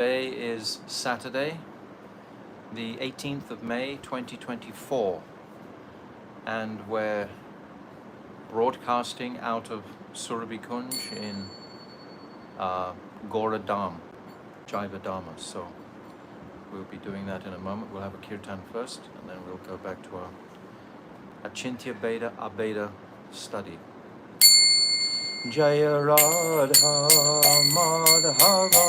Today is Saturday, the 18th of May 2024, and we're broadcasting out of Surabhikunj in Gora Dham, Jaiva Dharma. So we'll be doing that in a moment. We'll have a kirtan first, and then we'll go back to our Achintya Beda Abeda study. Jaya Radha Madhava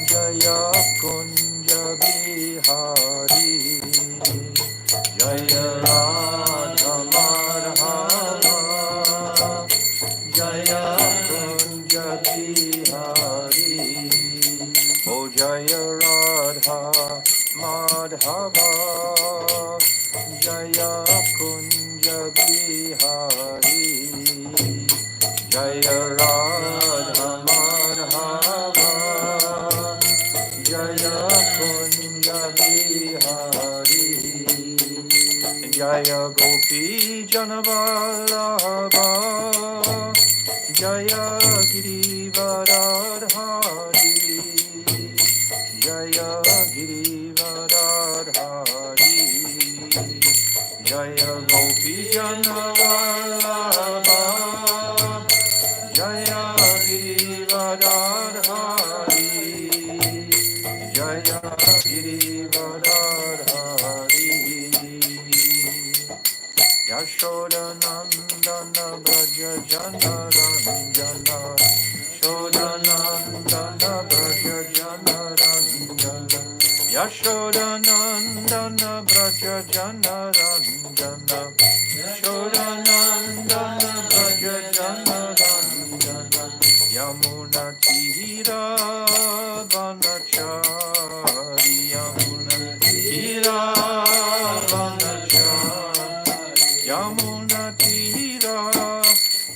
Jaya Kunja Bihari Jaya Radha Madhava Jaya Kunja Bihari O Jaya Radha Madhava Jaya Kunja Bihari Jaya Radha Madhava Jaya Kunja Bihari Jaya Gopi Janavallabha Jaya Girivaradhari Jaya Girivaradhari Jaya Gopi Janavallabha Jaya Girivaradhari Jaya Girivaradhari Yashodanandana Braja Jana Ranjana Shodanandana Braja Jana Ranjana Yashodanandana Braja Jana Ranjana Shodanandana Braja Jana Ranjana Yamuna Tira Vanachari Yamuna Tira Vanachari Yamuna Tira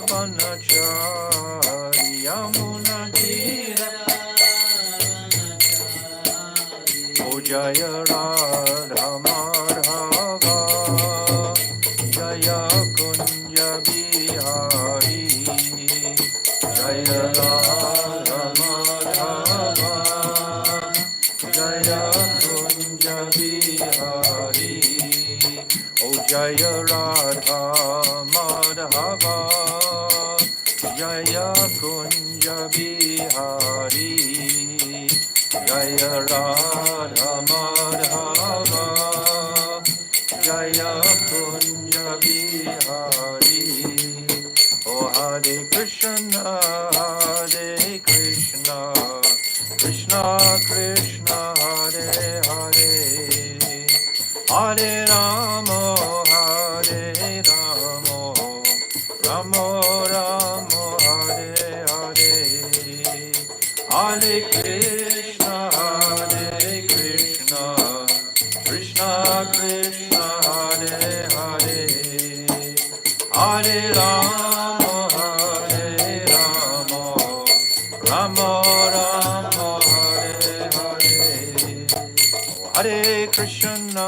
Vanachari Yamuna Tira O Jaya Radha Madhava Jaya Kunja Bihari Jaya Radha Madhava Jaya Kunja Bihari O Jaya Radha Madhava Jaya Kunja Bihari Jaya Radha Madhava Jaya Kunja Bihari O Hare Krishna Krishna Krishna Hare Hare Hare Rama Rama Rama Hare Hare Hare Krishna Krishna Krishna Hare Hare Hare Rama Rama Rama Hare Hare Hare Krishna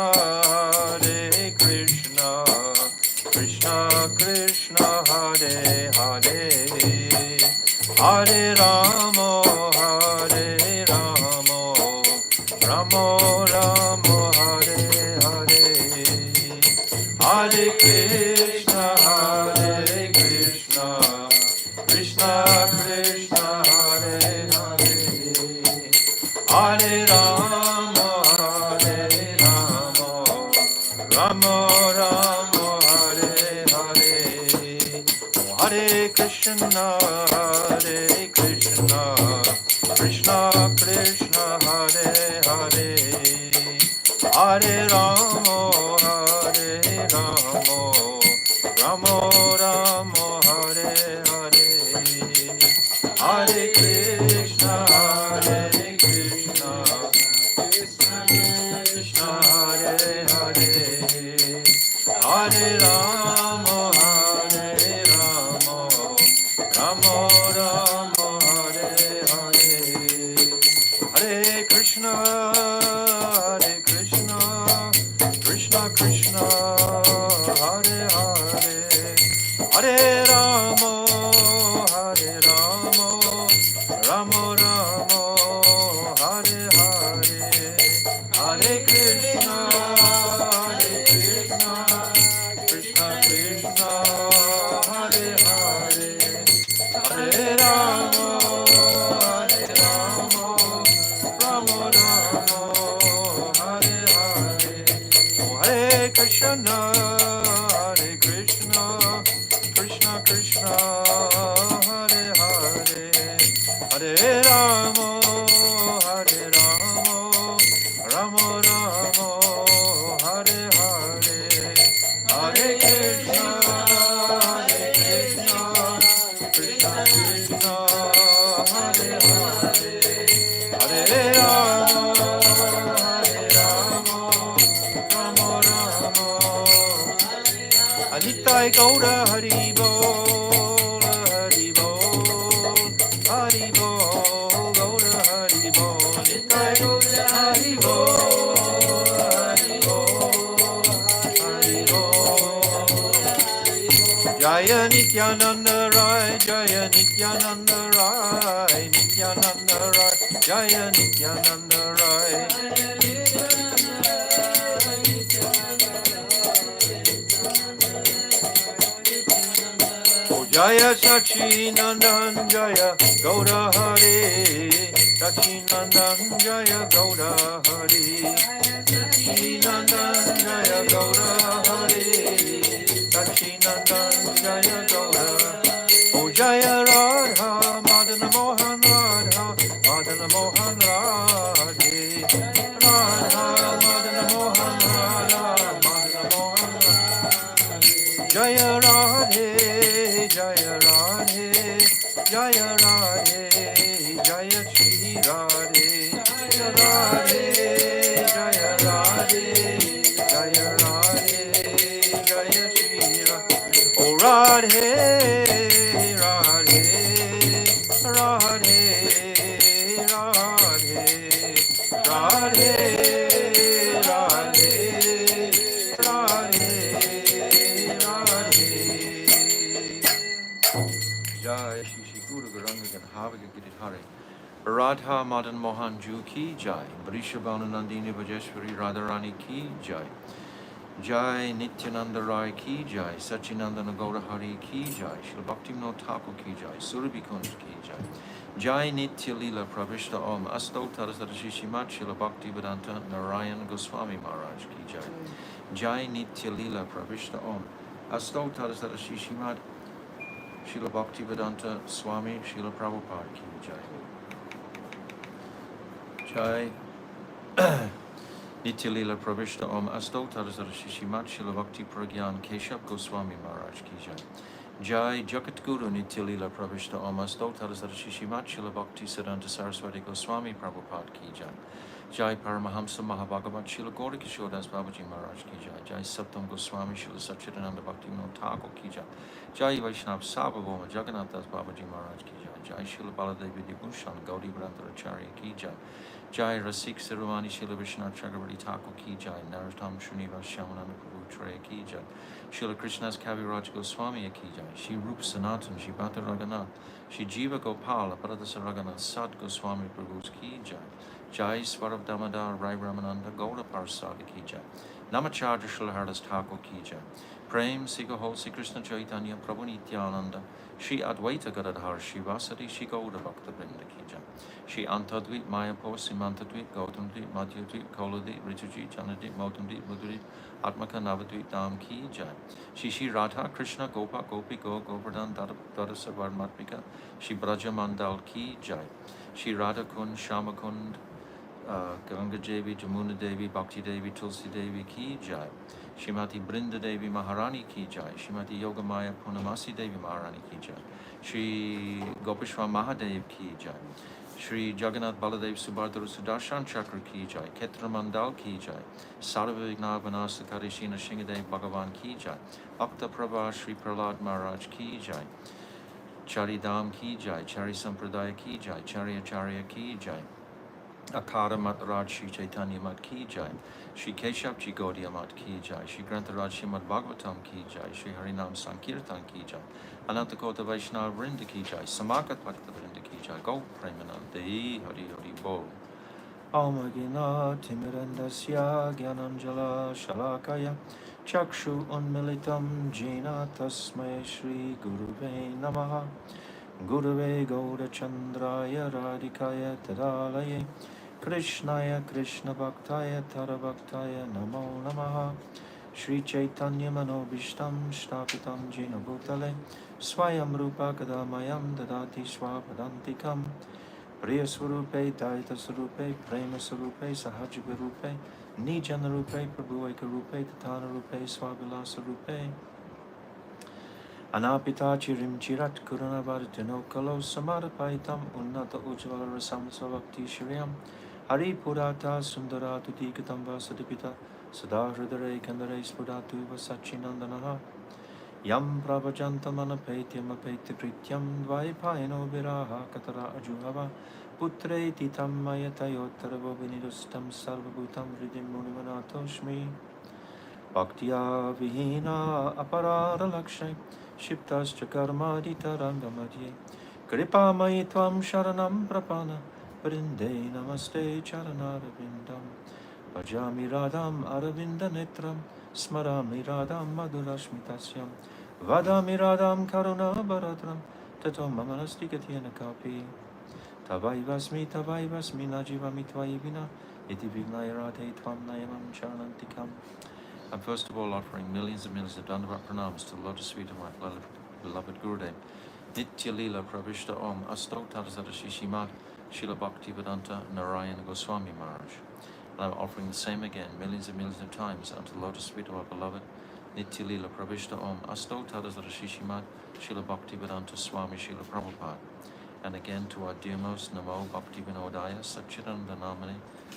Krishna Krishna Hare Hare Hare Rama Rama Rama Hare Hare Hare Krishna Krishna Krishna Hare Hare Hare Rama Rama Rama Hare Hare Hare Krishna Krishna Krishna Hare Hare Hare Rama Rama Rama Hare Hare Hare Krishna Krishna Krishna Hare Hare Hare Rama Rama Rama Hare Hare Hare Krishna Krishna Krishna Hare Hare Hare Rama Rama Krishna, Hare Krishna, Krishna Krishna, Hare Hare, Hare Rama, Hare Rama, Rama Rama, Hare Hare, Hare Krishna, Hare Krishna, Krishna Krishna, Hare Hare, Hare Rama, Hare Rama, Rama Rama, Nitai Gaura Hari Bol, Hari Bol, Hari Bol, Gaura Hari Bol, Nitai Gaura Hari Bol, Hari Bol, Hari Bol. Jaya Nityananda Rai, Jaya Nityananda Rai, Nityananda Rai, Jaya Nityananda Rai. Jaya Sachinandan Jaya Gaura Hari, Sachinandan Jaya Gaura Hari, Sachinandan Jaya Gaura Hari, Sachinandan Jaya Gaura. Oh Jaya Radha, Madana Mohan Radha, Madana Mohan Radhe, Radha, Madana Mohan Radha, Madana Mohan Radhe. Jaya Radhe, Jaya Radhe, Jaya Radhe, Jaya Shri Radhe, Jaya Radhe, Jaya Radhe, Jaya Radhe, Jaya Shri Radhe. Oh Radhe, Radhe, Radhe, Radhe, Radhe, Radhe, Radhe, Radhe. Jai Shri Shri Guru Garanga Ganhavika Giridhare Radha Madan Mohan Ju Ki Jai Brisha Nandini Bhajeshwari Radharani Ki Jai Jai Nityananda Rai Ki Jai Sachinandana Gaura Hari Ki Jai Shri Bhakti Vinod Thakur Ki Jai Surabhi Kunj Ki Jai Jai Nitya Lila Pravishta Om Asto Tarasara Shishimat Shri Bhakti Vedanta Narayan Goswami Maharaj Ki Jai Jai Nitya Lila Pravishta Om Asto Tarasara Shishimat Srila Bhaktivedanta Swami Srila Prabhupada Ki Jai. Jai Nitya Lila Pravishta Om Asto Tarazara Shishimat Srila Bhakti Pragyan Keshav Goswami Maharaj Ki Jai. Jai Jagat Guru Nitya Lila Pravishta Om Asto Tarazara Shishimat Srila Bhakti Siddhanta Saraswati Goswami Prabhupada Ki Jai. Jai Paramahamsa Mahabhagavat Srila Gaura Kishodas Babaji Maharaj Ki Jai. Jai Saptam Goswami Srila Satchidananda Bhakti Vinod Thakur Ki Jai. Jai Vaishnav Sabhavoma Jagannath Das Babaji Maharaj Ki Jai. Jai Srila Baladevi Dibhushan Gaudi Acharya Ki Jai. Jai Rasik Siruvani Srila Vishnath Chakravarti Thakur Ki Jai. Narottam Srinivas Shamananda Prabhu Treya Ki Jai. Srila Krishna's Kaviraj Goswami Ki Jai. Shri Rup Sanatan Shri Bhata Raghunath Shri Jiva Gopal Paradasa Raghunath Sad Goswami Prabhu's Ki Jai. Jai Swarav Damodar Rai Ramananda Gauda Parsada Ki Jai. Namacharya Srila Haridas Thakur Ki Jai. Prem Siga Ho Sri Krishna Chaitanya Prabhu Nityananda Shri Advaita Gadadhar Shri Vasadi Shri Gauda Bhakta Vrinda Ki Jai. Shri Antadvit Mayapur Simantadvit Gautamdvit Madhyadvit Koladvit Ritujit Janadvit Motamdvit Mudrit Atmaka Navadvit Dham Ki Jai. Shri Radha Krishna Gopa Gopi Go Govardhan Dadasa Varmatmika Shri Braja Mandal Ki Jai. Shri Radha Kund Shama Kund Ganga Devi, Jamuna Devi, Bhakti Devi, Tulsi Devi Ki Jai. Shrimati Brinda Devi Maharani Ki Jai. Shrimati Yogamaya Purnamasi Devi Maharani Ki Jai. Shri Gopishwa Mahadev Ki Jai. Shri Jagannath Baladev Subhadra Sudarshan Chakra Ki Jai. Ketra Mandal Ki Jai. Sarva Vigna Vanasa Karishina Shingadev Bhagavan Ki Jai. Bhakta Prabha Shri Prahlad Maharaj Ki Jai. Chari Dham Ki Jai. Chari Sampradaya Ki Jai. Chari Acharya Ki Jai. Akara Mataraj Shri Chaitanya Mat Ki Jai. Shri Keshav Ji Gaudiya Mat Ki Jai. Shri Grantaraj Srimad Bhagavatam Ki Jai. Shri Harinam Sankirtan Ki Jai. Anantakota Vaishnava Vrinda Ki Jai. Samakat Bhakta Vrinda Ki Jai. Go Premanande Hari Hari Bol. Almagina Timirandasya Gyananjala Shalakaya Chakshu Unmilitam Jina Tasmai Shri Guruve Namaha. Guruve Gauda Chandraya Radhikaya Tadalaye Krishnaya Krishna Bhaktaya Tarabhaktaya Namo Namaha. Shri Chaitanya Manobishtam Shtapitam Jena Bhutale Swayam Rupa Kadamayam Dadati Swapadantikam Priya Swarupe Daita Swarupe Prema Swarupe Sahajiva Rupe Nijana Rupe Prabhueka Rupe Tatana Rupe Swavilasa Rupe Anapita Chirim Chirat Kurana Vartino Kalo Samarapaitam Unnata Ujvala Rasam Savakti Shriam Hari Purata Sundara Tudikatam Vasadipita Sada Hridare Kandare Spudatu Vasachinandanaha Yam Pravajantamana Petiam Apeti Krityam Dvaipayano Viraha Katara Ajuhava Putre Titam Mayatayotara Vinidustam Sarvabhutam Ridim Munimanatoshmi Bhaktya Vihina Aparara Lakshay Shiptascha Karmadita Rangamadye Kripa Maitvam Sharanam Prapana Vrinde Namaste Charanarabindam Bhajami Radham Aravinda Netram Smarami Radham Madhurashmitasyam Vadami Radham Karuna Bharadram Tato Mamanasti Katyana Kapi Tavaivasmi Najivami Tvaivina Iti Vignaya Radhe Tvam Nayamam Charanantikam. I'm first of all offering millions and millions of Dandavat pranams to the lotus feet of my beloved Gurudev. Nitya Lila Pravishta Om Asto Tadasada Shishimat Srila Bhaktivedanta Narayana Goswami Maharaj. And I'm offering the same again millions and millions of times unto the lotus feet of our beloved Nitya Lila Pravishta Om Asto Tadasada Shishimat Srila Bhaktivedanta Swami Srila Prabhupada. And again to our dearmost Namo Bhakti Vinodaya Satchidananda Namane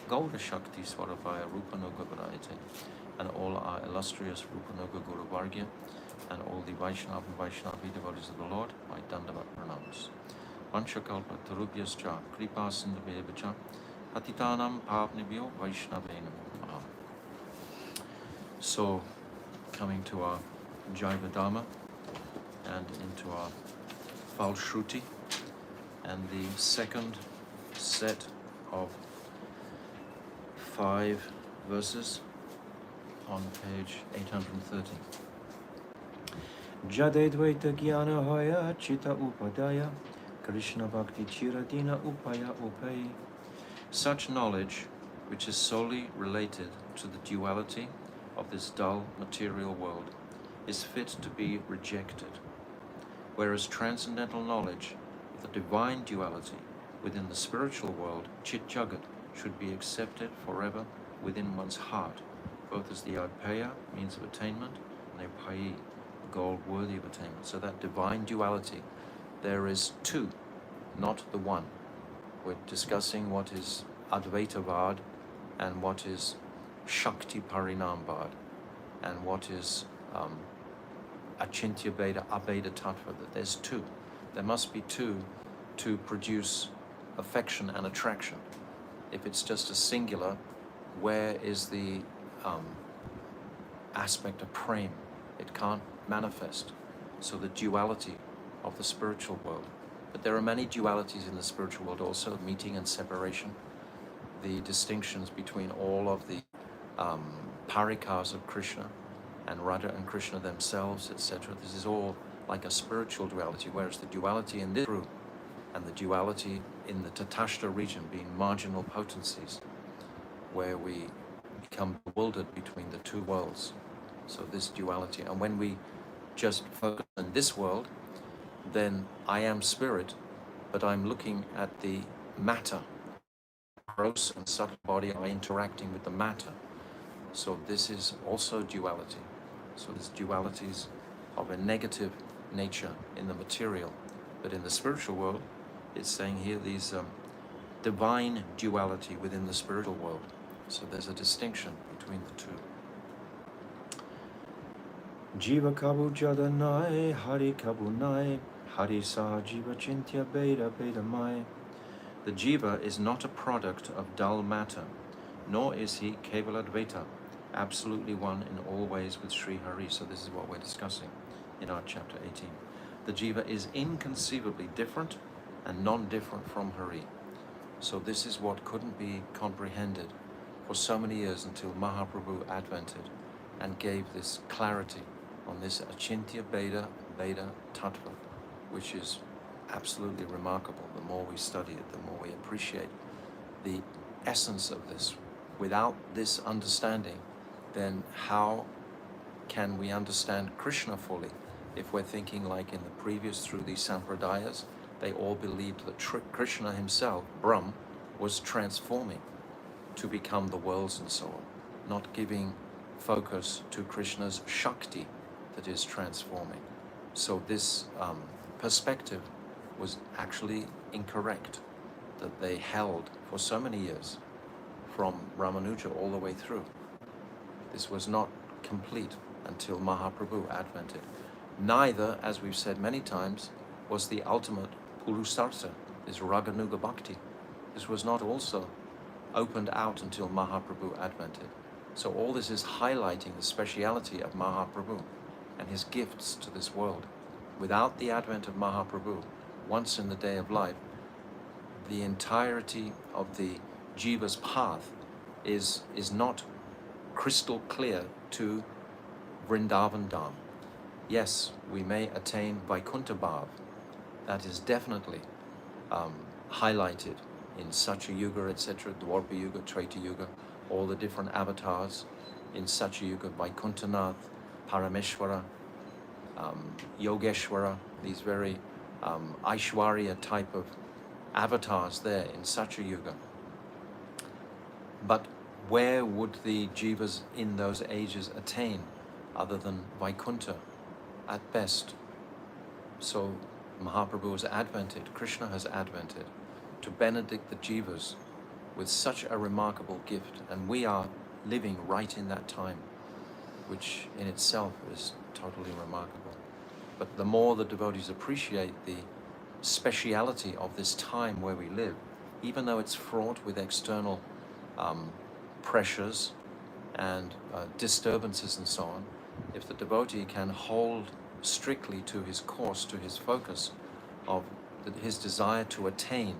Gauda Shakti Swarabhaya Rupa Nuga Varayate, and all our illustrious Rupanuga Guru Vargya, and all the Vaishnava and Vaishnavi devotees of the Lord, my Dandavat pranams. Vanchakalpa Tarubhyascha Kripa Sindhavyevacha Patitanam Pavnibhyo Vaishnavena Namo. So, coming to our Jaiva Dharma and into our Falshruti, and the second set of 5 verses on page 830. Jade Dvaita Jnana Hoya Chita Upadaya Krishna Bhakti Chiradina Upaya Upay. Such knowledge, which is solely related to the duality of this dull material world, is fit to be rejected, whereas transcendental knowledge of the divine duality within the spiritual world, Chit Jagat, should be accepted forever within one's heart, both as the Apeya, means of attainment, and the Upayi, goal worthy of attainment. So that divine duality, there is two, not the one. We're discussing what is Advaitavad and what is Shakti Parinambad, and what is Achintya Beda, Abeda Tattva, that there's two. There must be two to produce affection and attraction. If it's just a singular, where is the aspect of prem? It can't manifest. So the duality of the spiritual world. But there are many dualities in the spiritual world also, meeting and separation. The distinctions between all of the parikas of Krishna and Radha and Krishna themselves, etc. This is all like a spiritual duality, whereas the duality in this group and the duality in the Tatashta region being marginal potencies, where we become bewildered between the two worlds. So this duality, and when we just focus on this world, then I am spirit, but I'm looking at the matter. Gross and subtle body are interacting with the matter. So this is also duality. So there's dualities of a negative nature in the material, but in the spiritual world, it's saying here these divine duality within the spiritual world. So there's a distinction between the two. Jiva kabu jadanai, hari kabu nai, hari sa jiva chintya beda beda mai. The jiva is not a product of dull matter, nor is he kevaladvaita, absolutely one in all ways with Sri Hari. So this is what we're discussing in our chapter 18. The jiva is inconceivably different and non-different from Hari. So this is what couldn't be comprehended for so many years until Mahaprabhu advented and gave this clarity on this Achintya Beda Tattva, which is absolutely remarkable. The more we study it, the more we appreciate the essence of this. Without this understanding, then how can we understand Krishna fully if we're thinking like in the previous, through these sampradayas, they all believed that Krishna himself, Brahm, was transforming to become the worlds and so on, not giving focus to Krishna's Shakti that is transforming. So this perspective was actually incorrect, that they held for so many years from Ramanuja all the way through. This was not complete until Mahaprabhu advented. Neither, as we've said many times, was the ultimate Purusartha, this Raganuga Bhakti. This was not also opened out until Mahaprabhu advented. So all this is highlighting the speciality of Mahaprabhu and his gifts to this world. Without the advent of Mahaprabhu, once in the day of life, the entirety of the Jiva's path is not crystal clear to Vrindavan Dham. Yes, we may attain Vaikuntha Bhav. That is definitely highlighted in Satya Yuga, etc., Dwarpa Yuga, Treta Yuga, all the different avatars in Satya Yuga, Vaikuntanath, Parameshwara, Yogeshwara, these very Aishwarya type of avatars there in Satya Yuga. But where would the jivas in those ages attain other than Vaikuntha at best? So Mahaprabhu has advented, Krishna has advented to benedict the jivas with such a remarkable gift, and we are living right in that time, which in itself is totally remarkable. But the more the devotees appreciate the speciality of this time where we live, even though it's fraught with external pressures and disturbances and so on, if the devotee can hold strictly to his course, to his focus of his desire to attain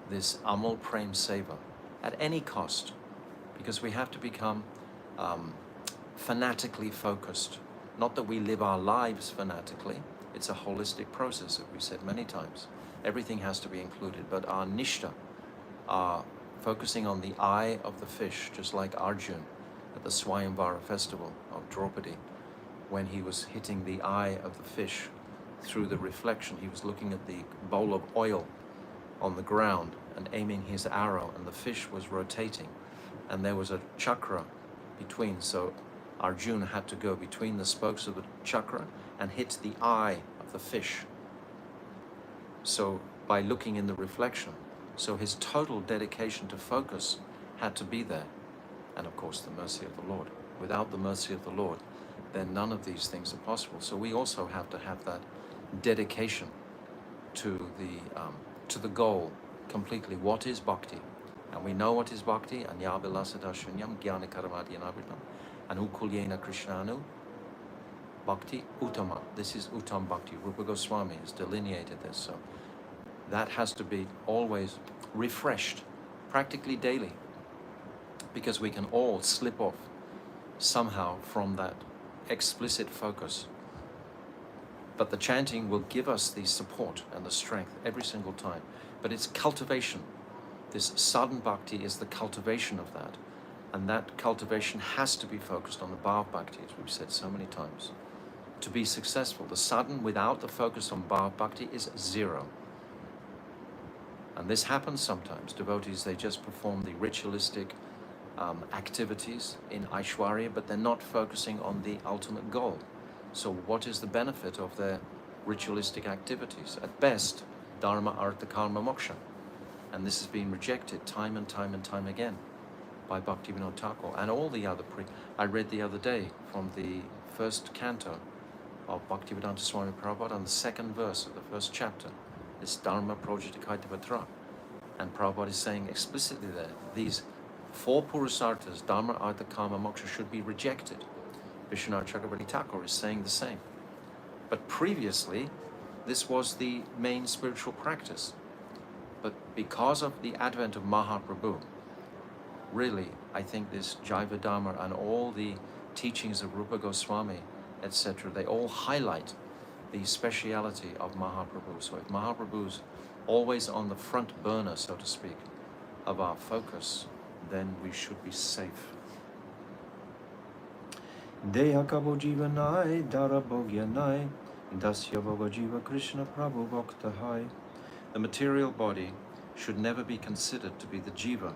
this Amal Prem Seva at any cost, because we have to become fanatically focused. Not that we live our lives fanatically, it's a holistic process, as we said many times. Everything has to be included, but our nishta, our focusing on the eye of the fish, just like Arjun at the Swayamvara festival of Draupadi, when he was hitting the eye of the fish through the reflection, he was looking at the bowl of oil on the ground and aiming his arrow, and the fish was rotating, and there was a chakra between, so Arjun had to go between the spokes of the chakra and hit the eye of the fish. So by looking in the reflection, so his total dedication to focus had to be there. And of course the mercy of the Lord. Without the mercy of the Lord, then none of these things are possible. So we also have to have that dedication to the goal completely. What is bhakti? And we know what is bhakti. Anyavilasada shunyam jnana karamadyanabhitam anukulyena krishnanu bhakti uttama. This is uttam bhakti. Rupa Goswami has delineated this. So that has to be always refreshed, practically daily, because we can all slip off somehow from that explicit focus. But the chanting will give us the support and the strength every single time. But it's cultivation. This sadhan bhakti is the cultivation of that. And that cultivation has to be focused on the bhav bhakti, as we've said so many times. To be successful, the sadhan without the focus on bhav bhakti is zero. And this happens sometimes. Devotees, they just perform the ritualistic activities in Aishwarya, but they're not focusing on the ultimate goal. So what is the benefit of their ritualistic activities? At best, dharma, artha, karma, moksha. And this has been rejected time and time and time again by Bhaktivinoda Thakur and all the other I read the other day from the first canto of Bhaktivedanta Swami Prabhupada on the second verse of the first chapter, this Dharma Projatikaitavatra. And Prabhupada is saying explicitly there, these four Purusarthas, Dharma, Artha, Kama, Moksha, should be rejected. Vishwanath Chakravarti Thakur is saying the same. But previously, this was the main spiritual practice. But because of the advent of Mahaprabhu, really, I think this Jaiva Dharma and all the teachings of Rupa Goswami, etc., they all highlight the speciality of Mahaprabhu. So if Mahaprabhu's always on the front burner, so to speak, of our focus, then we should be safe. Deha kabo jivanai, dara bogyanai, dasya boga jiva Krishna Prabhu Bhakta Hai. The material body should never be considered to be the jiva,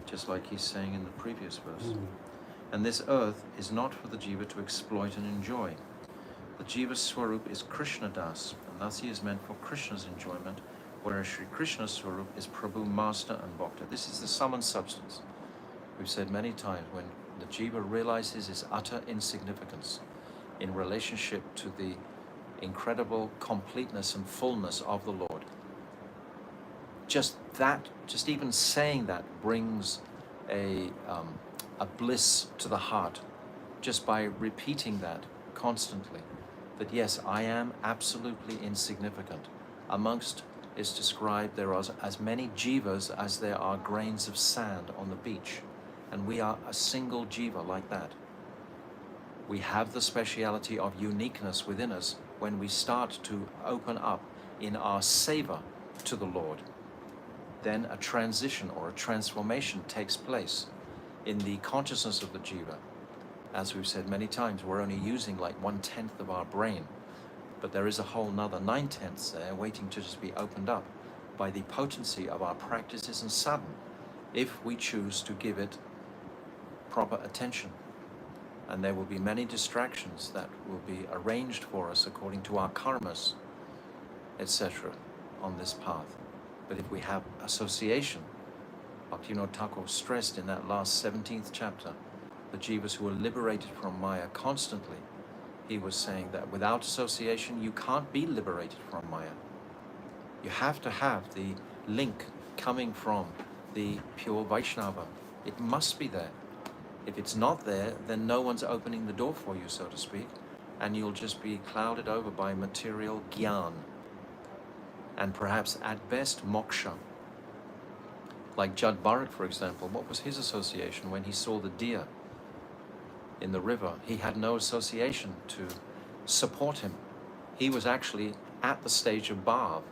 just like he's saying in the previous verse. And this earth is not for the jiva to exploit and enjoy. The jiva's swarup is Krishna Das, and thus he is meant for Krishna's enjoyment, whereas Sri Krishna's swarup is Prabhu, Master and Bhakta. This is the sum and substance. We've said many times, when the jiva realizes his utter insignificance in relationship to the incredible completeness and fullness of the Lord, just even saying that brings a bliss to the heart, just by repeating that constantly, that yes, I am absolutely insignificant. Amongst is described there are as many jivas as there are grains of sand on the beach, and we are a single jiva like that. We have the speciality of uniqueness within us when we start to open up in our seva to the Lord. Then a transition or a transformation takes place in the consciousness of the jiva. As we've said many times, we're only using like 1/10 of our brain, but there is a whole nother 9/10 there waiting to just be opened up by the potency of our practices and sadhana, if we choose to give it proper attention. And there will be many distractions that will be arranged for us according to our karmas, etc. on this path. But if we have association, Bhaktivinoda Thakur stressed in that last 17th chapter, the jivas who are liberated from Maya constantly, he was saying that without association you can't be liberated from Maya. You have to have the link coming from the pure Vaishnava. It must be there. If it's not there, then no one's opening the door for you, so to speak, and you'll just be clouded over by material gyan, and perhaps at best moksha. Like Jad Bharat, for example, what was his association when he saw the deer in the river? He had no association to support him. He was actually at the stage of bhav.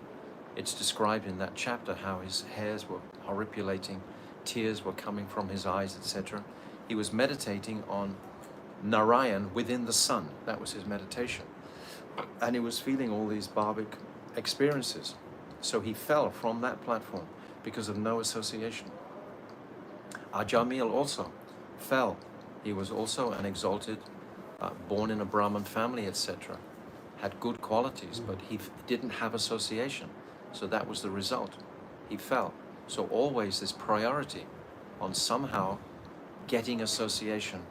It's described in that chapter how his hairs were horripulating, tears were coming from his eyes, etc. He was meditating on Narayan within the sun. That was his meditation. And he was feeling all these bhavic experiences. So he fell from that platform because of no association. Ajamil also fell. He was also an exalted, born in a Brahmin family, etc. Had good qualities, but he didn't have association. So that was the result. He fell. So always this priority on somehow getting association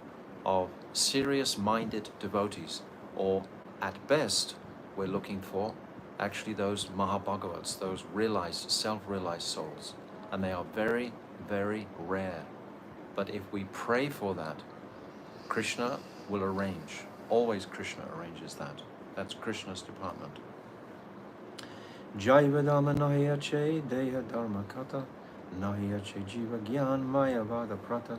of serious-minded devotees, or at best, we're looking for actually those Mahabhagavats, those realized, self-realized souls. And they are very, very rare. But if we pray for that, Krishna will arrange. Always Krishna arranges that. That's Krishna's department. Jaiva dharma nahiyache deha dharma kata nahiyache jiva gyan maya vada prata.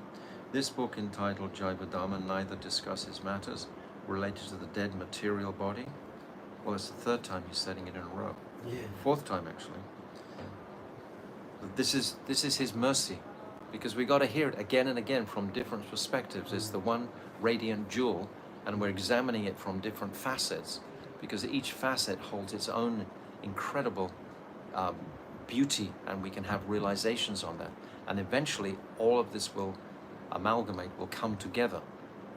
This book, entitled Jaiva Dharma, neither discusses matters related to the dead material body. Well, it's the third time he's setting it in a row. Yeah. Fourth time, actually. This is his mercy, because we got to hear it again and again from different perspectives. It's the one radiant jewel, and we're examining it from different facets, because each facet holds its own incredible beauty, and we can have realizations on that. And eventually, all of this will amalgamate, will come together,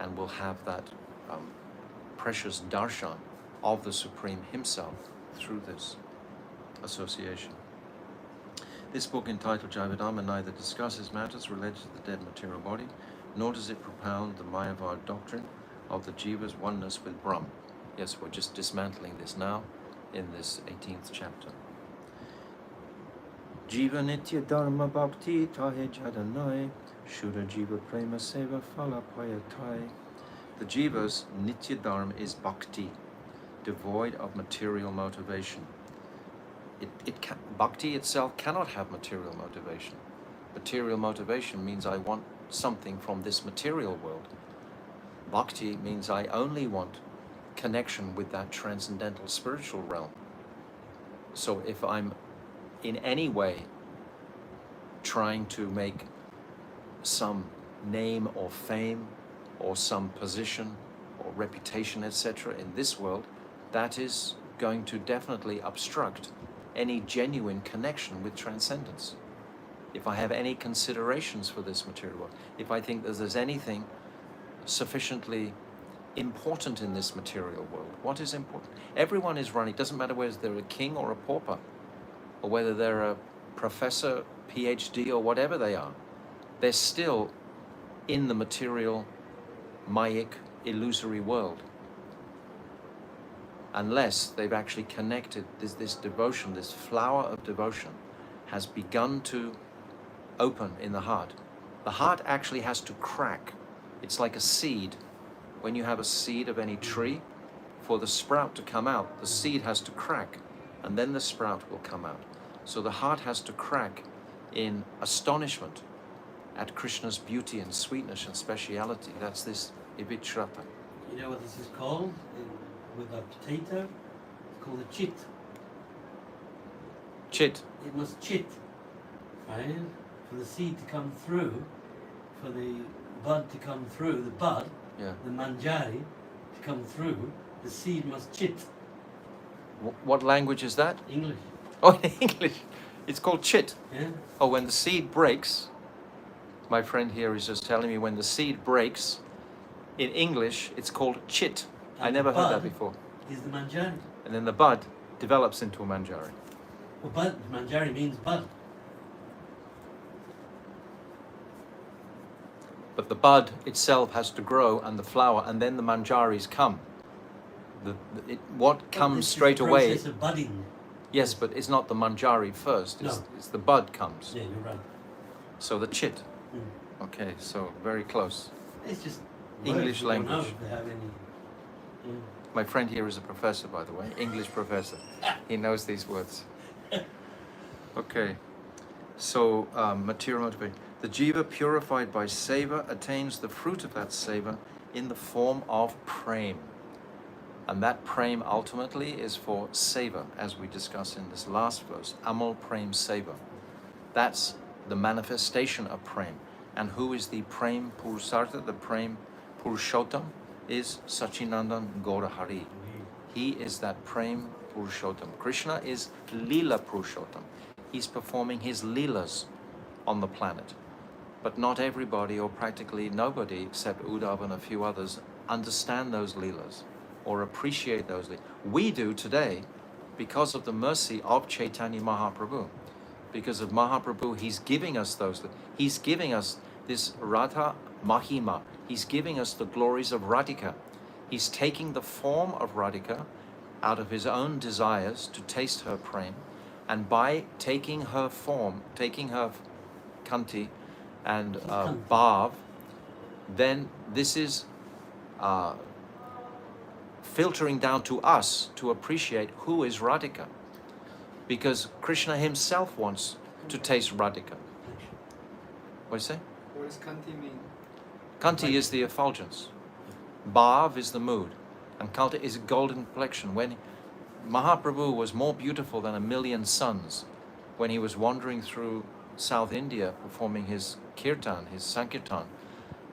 and we'll have that precious darshan of the Supreme Himself through this association. This book, entitled Jaiva Dharma, neither discusses matters related to the dead material body, nor does it propound the Mayavad doctrine of the jiva's oneness with Brahm. Yes, we're just dismantling this now in this 18th chapter. Jiva nitya dharma bhakti tahe jadanai shura jiva prema seva phala payatai. The jiva's nitya dharma is bhakti, devoid of material motivation. Bhakti itself cannot have material motivation. Material motivation means I want something from this material world. Bhakti means I only want connection with that transcendental spiritual realm. So if I'm in any way trying to make some name or fame or some position or reputation, etc., in this world, that is going to definitely obstruct any genuine connection with transcendence. If I have any considerations for this material world, if I think that there's anything sufficiently important in this material world, what is important? Everyone is running, it doesn't matter whether they're a king or a pauper, or whether they're a professor, PhD, or whatever they are, they're still in the material, Mayic, illusory world. Unless they've actually connected, this devotion, this flower of devotion has begun to open in the heart. The heart actually has to crack. It's like a seed. When you have a seed of any tree, for the sprout to come out, the seed has to crack, and then the sprout will come out. So the heart has to crack in astonishment at Krishna's beauty and sweetness and speciality. That's this Ivichrata. You know what this is called? With a potato, it's called a chit. Chit. It must chit, right? For the seed to come through, for the bud to come through, the bud, Yeah. the manjari to come through, the seed must chit. What language is that? English. Oh, in English. It's called chit. Yeah. Oh, when the seed breaks, my friend here is just telling me when the seed breaks, in English, it's called chit. I And never the heard that bud before. is the manjari. And then the bud develops into a manjari. Well, bud, manjari means bud. But the bud itself has to grow and the flower, and then the manjaris come. What comes This is straight the away? process of budding. Yes, but it's not the manjari first. No. It's the bud comes. Yeah, you're right. So the chit. Mm. Okay, so very close. It's just English words. We don't know language. if they have any. Yeah. My friend here is a professor, by the way, English professor. He knows these words. Okay, so material motivation. The jiva purified by seva attains the fruit of that seva in the form of prem. And that prem ultimately is for seva, as we discuss in this last verse, amal prem seva. That's the manifestation of prem. And who is the prem purusartha, the prem purushottam? Is Sachinandan Gaurahari. He is that prem purushottam. Krishna is lila purushottam. He's performing his leelas on the planet. But not everybody, or practically nobody except Uddhava and a few others, understand those leelas or appreciate those leelas. We do today because of the mercy of Chaitanya Mahaprabhu. Because of Mahaprabhu, he's giving us those. He's giving us this Radha Mahima. He's giving us the glories of Radhika. He's taking the form of Radhika out of his own desires to taste her prem, and by taking her form, taking her kanti and bhav, then this is filtering down to us to appreciate who is Radhika. Because Krishna himself wants to taste Radhika. What do you say? What does kanti mean? Kanti is the effulgence. Bhav is the mood. And Kalta is a golden complexion. When Mahaprabhu was more beautiful than a million suns, when he was wandering through South India performing his kirtan, his sankirtan,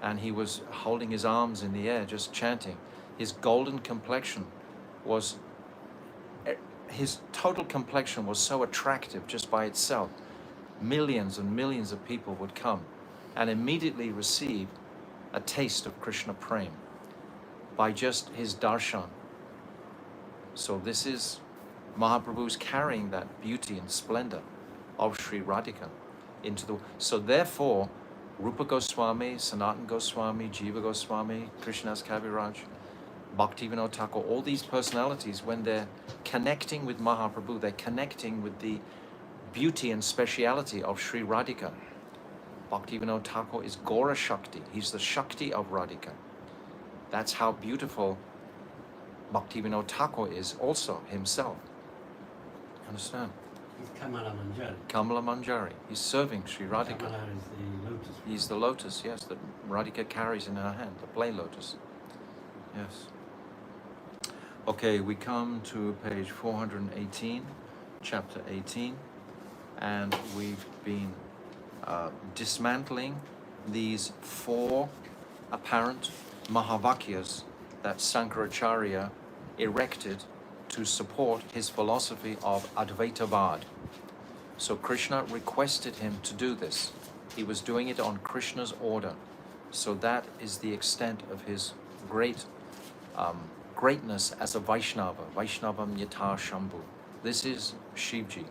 and he was holding his arms in the air just chanting, his golden complexion was, his total complexion was so attractive just by itself. Millions and millions of people would come and immediately receive a taste of Krishna Prem by just his darshan. So this is Mahaprabhu's carrying that beauty and splendor of Sri Radhika into the... So therefore, Rupa Goswami, Sanatan Goswami, Jiva Goswami, Krishnadas Kaviraj, Bhaktivinoda Thakur, all these personalities, when they're connecting with Mahaprabhu, they're connecting with the beauty and speciality of Sri Radhika. Bhaktivinoda Thakur is Gaura Shakti. He's the Shakti of Radhika. That's how beautiful Bhaktivinoda Thakur is also himself. Understand? He's Kamala Manjari. Kamala Manjari. He's serving Sri Radhika. Kamala is the lotus. He's the lotus, yes, that Radhika carries in her hand, the plain lotus. Yes. Okay, we come to page 418, chapter 18, and we've been dismantling these four apparent Mahavakyas that Sankaracharya erected to support his philosophy of Advaitavad. So Krishna requested him to do this. He was doing it on Krishna's order. So that is the extent of his greatness as a Vaishnava. Vaishnavam Yatha Shambhu. This is Shivji,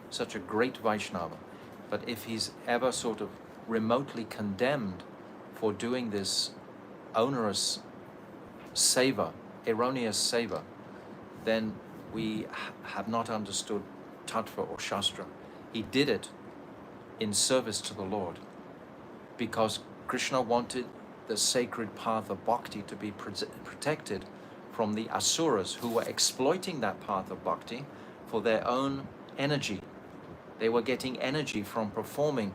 such a great Vaishnava. But if he's ever sort of remotely condemned for doing this onerous seva, erroneous seva, then we have not understood tattva or shastra. He did it in service to the Lord because Krishna wanted the sacred path of bhakti to be protected from the asuras who were exploiting that path of bhakti for their own energy. They were getting energy from performing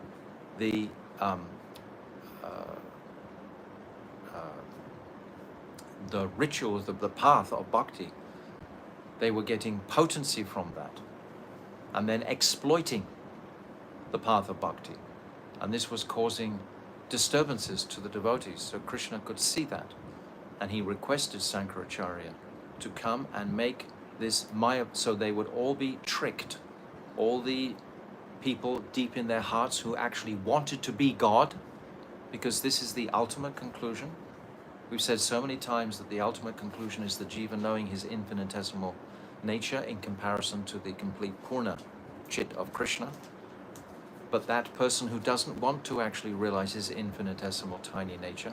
the rituals of the path of bhakti. They were getting potency from that and then exploiting the path of bhakti. And this was causing disturbances to the devotees. So Krishna could see that. And he requested Sankaracharya to come and make this maya, so they would all be tricked. All the people deep in their hearts who actually wanted to be God, because this is the ultimate conclusion. We've said so many times that the ultimate conclusion is the jiva knowing his infinitesimal nature in comparison to the complete purna chit of Krishna. But that person who doesn't want to actually realize his infinitesimal tiny nature,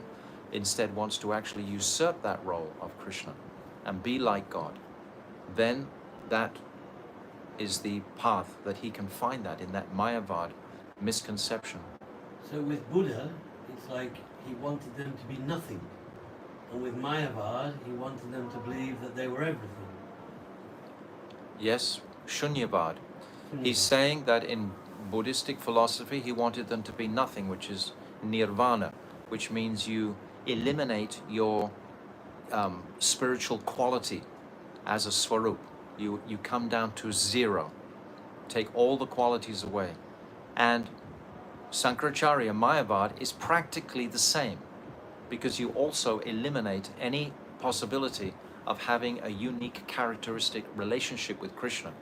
instead wants to actually usurp that role of Krishna and be like God, then that is the path that he can find that in that Mayavad misconception. So with Buddha, it's like he wanted them to be nothing. And with Mayavad, he wanted them to believe that they were everything. Yes, Shunyavad. He's saying that in Buddhistic philosophy, he wanted them to be nothing, which is nirvana, which means you eliminate your spiritual quality as a swarup. You come down to zero, take all the qualities away. And Sankaracharya Mayavad is practically the same, because you also eliminate any possibility of having a unique characteristic relationship with Krishna.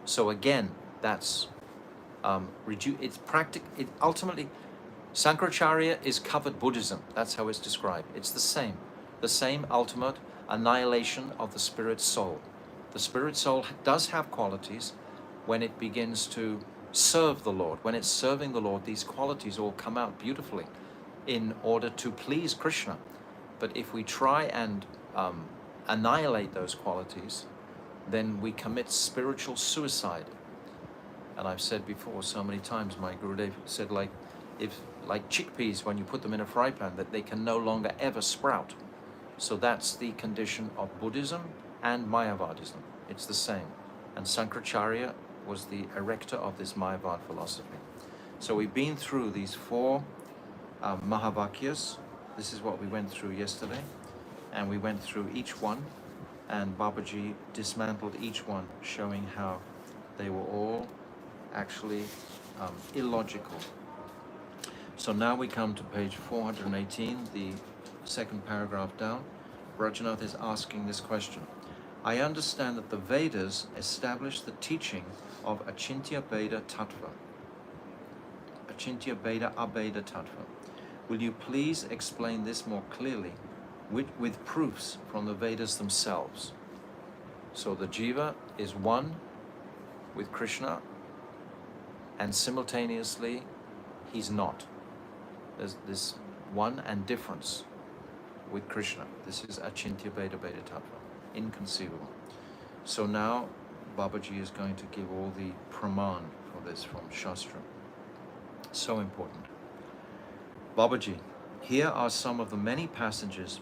So again, that's ultimately, Sankaracharya is covered Buddhism. That's how it's described. It's the same ultimate annihilation of the spirit soul. The spirit soul does have qualities when it begins to serve the Lord. When it's serving the Lord, these qualities all come out beautifully in order to please Krishna. But if we try and annihilate those qualities, then we commit spiritual suicide. And I've said before so many times, my Gurudev said, like chickpeas, when you put them in a fry pan, that they can no longer ever sprout. So that's the condition of Buddhism and Mayavadism. It's the same. And Sankaracharya was the erector of this Mayavad philosophy. So we've been through these four Mahavakyas. This is what we went through yesterday. And we went through each one. And Babaji dismantled each one, showing how they were all actually illogical. So now we come to page 418, the second paragraph down. Rajanath is asking this question. I understand that the Vedas establish the teaching of Achintya Bheda Tattva. Achintya Bheda Abheda Tattva. Will you please explain this more clearly with proofs from the Vedas themselves? So the Jiva is one with Krishna, and simultaneously he's not. There's this one and difference with Krishna. This is Achintya Bheda Bheda Tattva. Inconceivable. So now Babaji is going to give all the praman for this from Shastra. So important. Babaji, here are some of the many passages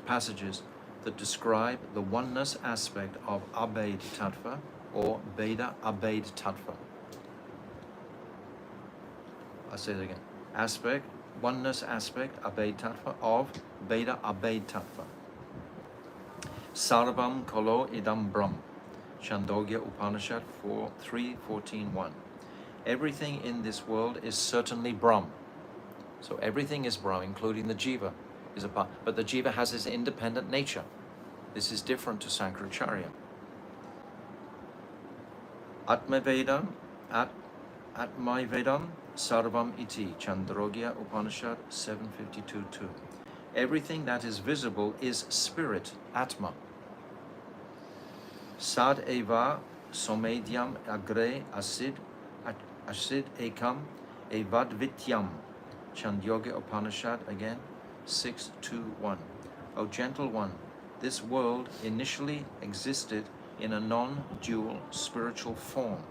that describe the oneness aspect of Abhed Tattva or Bheda Abhed Tattva. I'll say it again. Oneness aspect, Abhed Tattva, of Bheda Abhed Tattva. Sarvam Kalo Idam Brahm. Chandogya Upanishad 3:14:1. Everything in this world is certainly Brahm. So everything is Brahm, including the Jiva. is a part. But the jiva has its independent nature. This is different to Sankaracharya. Atmavedam, Atmaivedam, Sarvam iti, Chandrogya Upanishad 752-2. Everything that is visible is spirit, Atma. Sad eva somedyam agre asid ekam evadvityam. Chandogya Upanishad again, 6:2-1. O gentle one, this world initially existed in a non-dual spiritual form,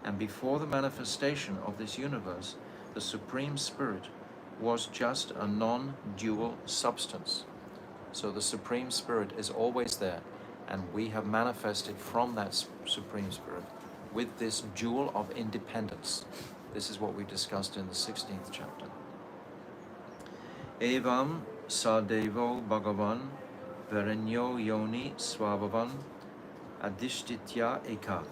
and before the manifestation of this universe, the Supreme Spirit was just a non-dual substance. So the Supreme Spirit is always there, and we have manifested from that Supreme Spirit with this jewel of independence. This is what we discussed in the 16th chapter. Evam Sadevo Bhagavan Varenyo Yoni Swabhavan Adhishtitya Eka.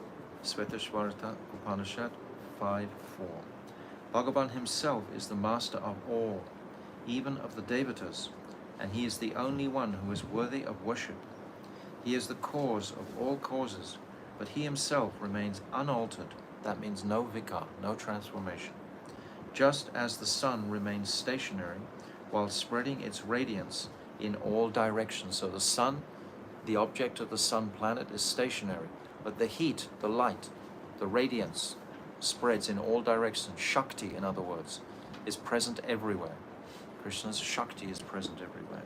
Svetashvarta Upanishad 5:4. Bhagavan himself is the master of all, even of the Devatas, and he is the only one who is worthy of worship. He is the cause of all causes, but he himself remains unaltered. That means no vikar, no transformation. Just as the sun remains stationary while spreading its radiance in all directions. So the sun, the object of the sun planet, is stationary, but the heat, the light, the radiance spreads in all directions. Shakti, in other words, is present everywhere. Krishna's Shakti is present everywhere.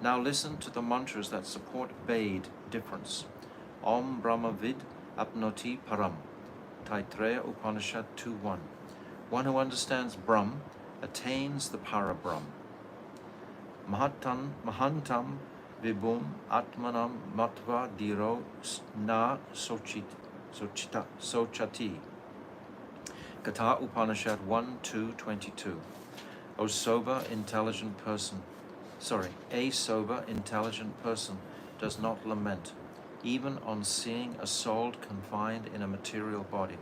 Now listen to the mantras that support Ved difference. Om Brahmavid Apnoti Param. Taittiriya Upanishad 2:1. One who understands Brahm attains the Para-Brahm. Mahantam Vibhum Atmanam Matva Diro Na Sochati. Katha Upanishad 1:2-22. A sober, intelligent person does not lament, even on seeing a soul confined in a material body,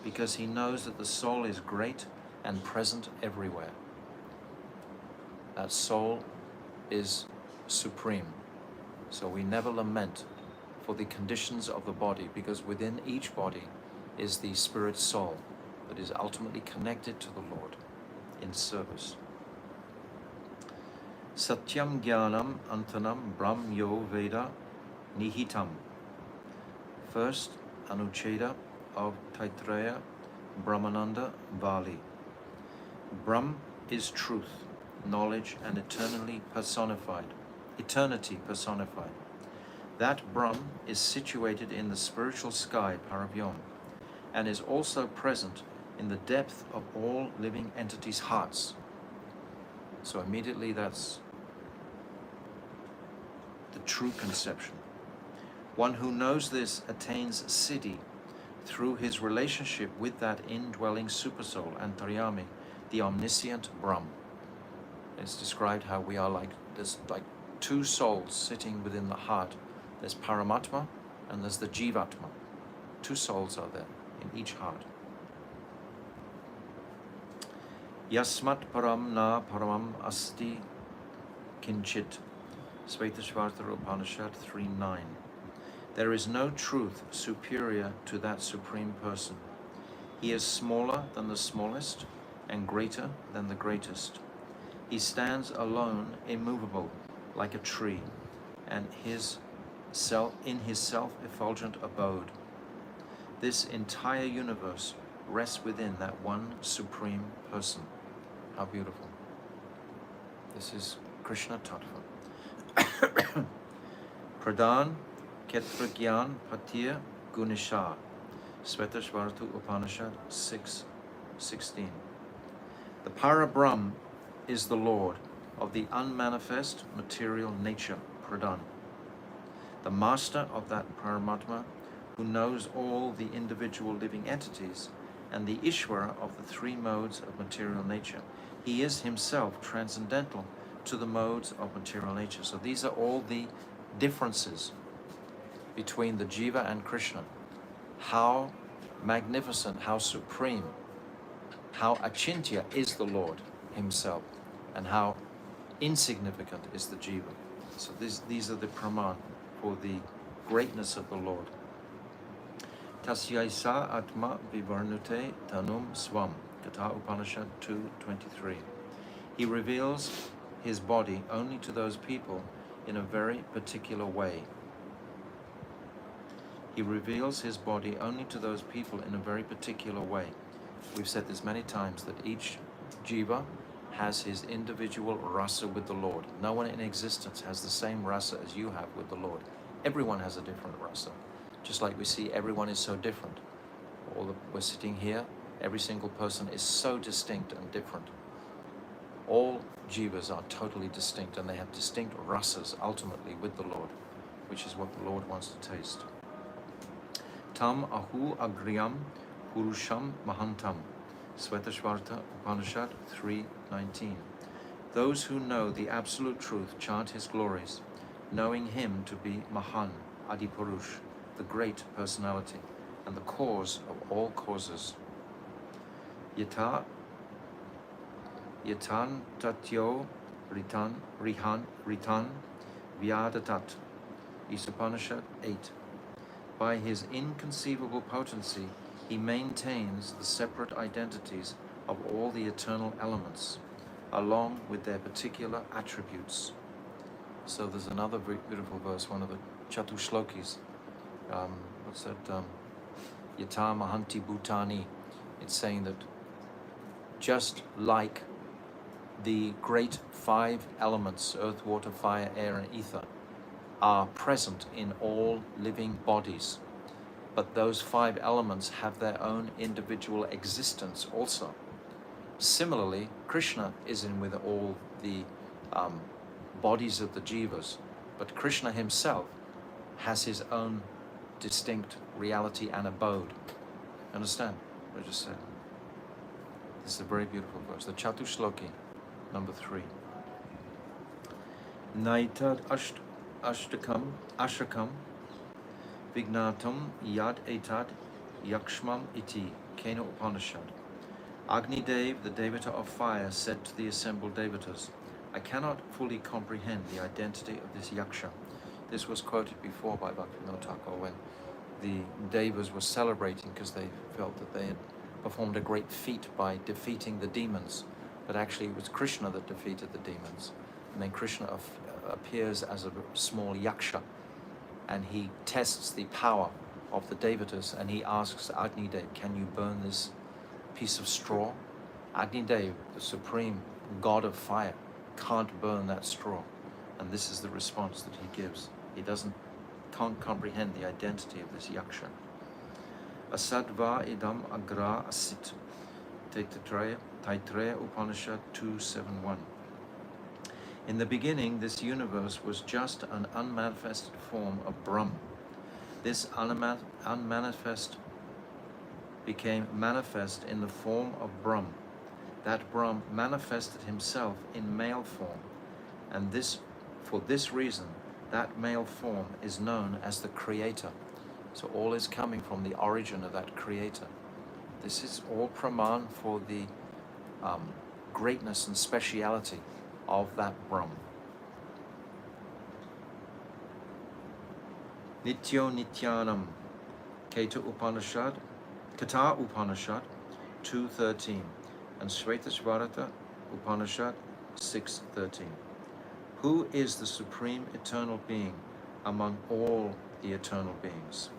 because he knows that the soul is great and present everywhere. That soul is supreme. So we never lament for the conditions of the body, because within each body is the spirit soul that is ultimately connected to the Lord in service. Satyam Jnanam Antanam Brahm Yo Veda Nihitam. First Anucheda of Taittiriya Brahmananda Vali. Brahm is truth, knowledge, and eternity personified. That Brahm is situated in the spiritual sky, Paravyom, and is also present in the depth of all living entities' hearts. So immediately that's the true conception. One who knows this attains siddhi through his relationship with that indwelling supersoul, Antaryami, the omniscient Brahm. It's described how we are there's like two souls sitting within the heart. There's Paramatma and there's the Jivatma. Two souls are there in each heart. Yasmat param na paramam asti kinchit. Svetashvarta Upanishad 3:9. There is no truth superior to that Supreme Person. He is smaller than the smallest and greater than the greatest. He stands alone, immovable, like a tree, and in his self-effulgent abode. This entire universe rests within that one Supreme Person. How beautiful. This is Krishna Tattva. Pradhan Ketragyan Patir Gunisha. Svetashvartu Upanishad 6:16. The Para-Brahm is the Lord of the unmanifest material nature, Pradhan. The master of that Paramatma who knows all the individual living entities and the Ishvara of the three modes of material nature. He is himself transcendental to the modes of material nature. So these are all the differences between the Jiva and Krishna. How magnificent, how supreme, how achintya is the Lord himself, and how insignificant is the jiva. So these are the praman for the greatness of the Lord. Tasyaisa atma vivarnute tanum swam. Katha Upanishad 2:23. He reveals his body only to those people in a very particular way. He reveals his body only to those people in a very particular way. We've said this many times, that each jiva has his individual rasa with the Lord. No one in existence has the same rasa as you have with the Lord. Everyone has a different rasa. Just like we see everyone is so different. We're sitting here, every single person is so distinct and different. All jivas are totally distinct, and they have distinct rasas ultimately with the Lord, which is what the Lord wants to taste. Tam ahu agriyam purusham mahantam. Svetashvarta Upanishad 3:19. Those who know the absolute truth chant his glories, knowing him to be Mahan, Adipurush, the great personality, and the cause of all causes. Yatan tatyo ritan vyadatat. Upanishad 8. By his inconceivable potency, he maintains the separate identities of all the eternal elements, along with their particular attributes. So there's another very beautiful verse, one of the Chatushlokis. What's that? Yata Mahanti Bhutani. It's saying that just like the great 5 elements, earth, water, fire, air, and ether, are present in all living bodies, but those 5 elements have their own individual existence also. Similarly, Krishna is in with all the bodies of the jivas, but Krishna himself has his own distinct reality and abode. Understand what I just said? This is a very beautiful verse. The Chatushloki, number 3. Naitad ashtakam vignatam yad etad yakshmam iti. Kena Upanishad. Agni Dev, the Devata of fire, said to the assembled Devatas, I cannot fully comprehend the identity of this yaksha. This was quoted before by Bhaktivinoda Thakur when the Devas were celebrating because they felt that they had performed a great feat by defeating the demons, but actually it was Krishna that defeated the demons. And then Krishna appears as a small yaksha, and he tests the power of the Devatas, and he asks Agni Dev, can you burn this piece of straw? Agni Dev, the supreme god of fire, can't burn that straw. And this is the response that he gives. He can't comprehend the identity of this yaksha. Asadva idam agra asit. Taittreya Upanishad 2:7-1. In the beginning, this universe was just an unmanifested form of Brahm. This unmanifest became manifest in the form of Brahm. That Brahm manifested himself in male form, and for this reason, that male form is known as the Creator. So all is coming from the origin of that Creator. This is all praman for the greatness and speciality of that Brahm. Nityo Nityanam, Kata Upanishad 2:13, and Shvetashvarata Upanishad 6:13. Who is the supreme eternal being among all the eternal beings?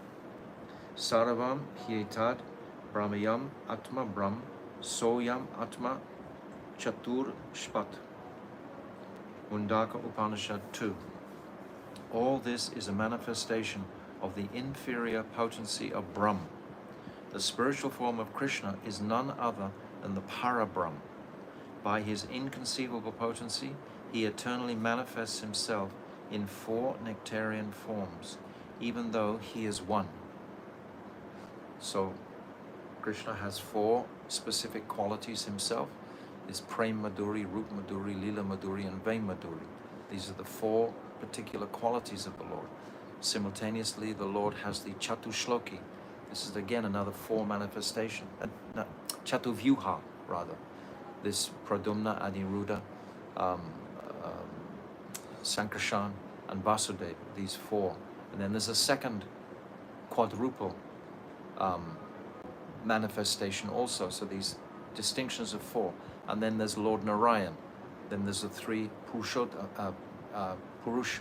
Saravam Hietad Brahmayam Atma Brahm Soyam Atma Chatur Shpat. Mundaka Upanishad 2. All this is a manifestation of the inferior potency of Brahm. The spiritual form of Krishna is none other than the Parabrahm. By his inconceivable potency, he eternally manifests himself in 4 nectarian forms, even though he is one. So, Krishna has 4 specific qualities himself. Is Prem Madhuri, Rup Madhuri, Lila Madhuri, and Vain Madhuri. These are the 4 particular qualities of the Lord. Simultaneously, the Lord has the Chatushloki. This is again another 4 manifestation. Chatuvyuha, rather. This Pradumna, Aniruddha, Sankarshan, and Vasudeva, these four. And then there's a second quadruple manifestation also, so these distinctions of four. And then there's Lord Narayan. Then there's the three Purush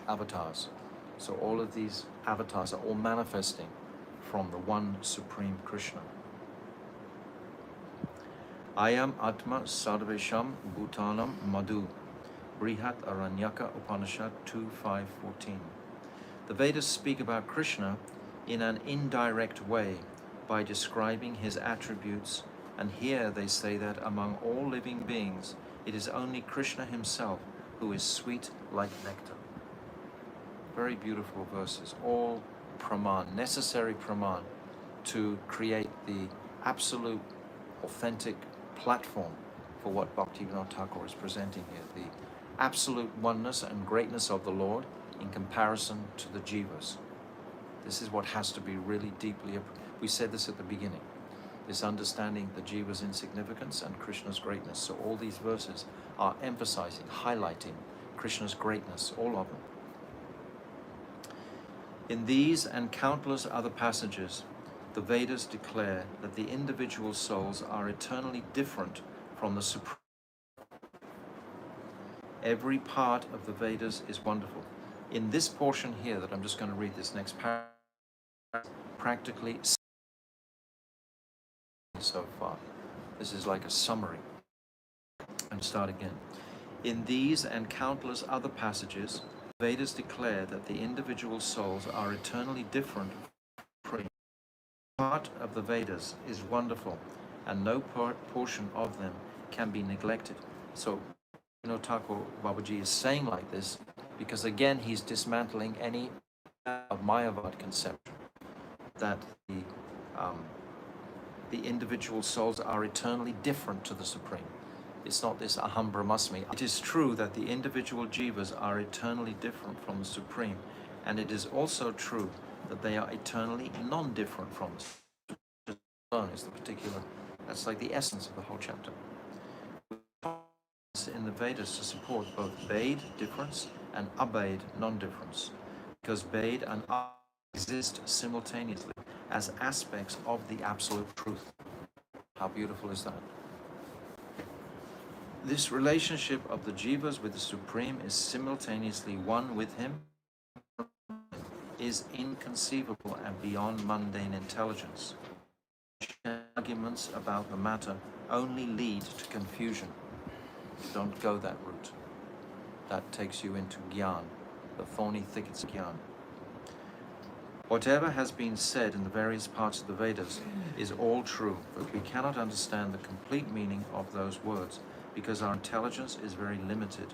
avatars. So all of these avatars are all manifesting from the one Supreme Krishna. Ayam Atma Sarvesham Bhutanam Madhu. Brihat Aranyaka Upanishad 2.5.14. The Vedas speak about Krishna in an indirect way by describing his attributes, and here they say that among all living beings, it is only Krishna himself who is sweet like nectar. Very beautiful verses, all praman, necessary praman to create the absolute, authentic platform for what Bhaktivinoda Thakur is presenting here, the absolute oneness and greatness of the Lord in comparison to the jivas. This is what has to be really deeply, we said this at the beginning, this understanding the jiva's insignificance and Krishna's greatness. So all these verses are emphasizing, highlighting Krishna's greatness, all of them. In these and countless other passages, the Vedas declare that the individual souls are eternally different from the Supreme. Every part of the Vedas is wonderful. In this portion here that I'm just going to read, this next paragraph, practically so far. This is like a summary. And start again. In these and countless other passages, Vedas declare that the individual souls are eternally different. Part of the Vedas is wonderful, and no portion of them can be neglected. So, Thakur Babaji is saying like this because again he's dismantling any of Mayavad conception that the individual souls are eternally different to the Supreme. It's not this aham brahmasmi. It is true that the individual jivas are eternally different from the Supreme, and it is also true that they are eternally non-different from the Supreme. Is the particular, that's like the essence of the whole chapter. In the Vedas to support both Bhed, difference, and Abhed, non-difference, because Bhed and Abhed exist simultaneously as aspects of the absolute truth. How beautiful is that? This relationship of the jivas with the Supreme is simultaneously one with him, is inconceivable and beyond mundane intelligence. Arguments about the matter only lead to confusion. Don't go that route. That takes you into Gyan, the thorny thickets of Gyan. Whatever has been said in the various parts of the Vedas is all true, but we cannot understand the complete meaning of those words because our intelligence is very limited.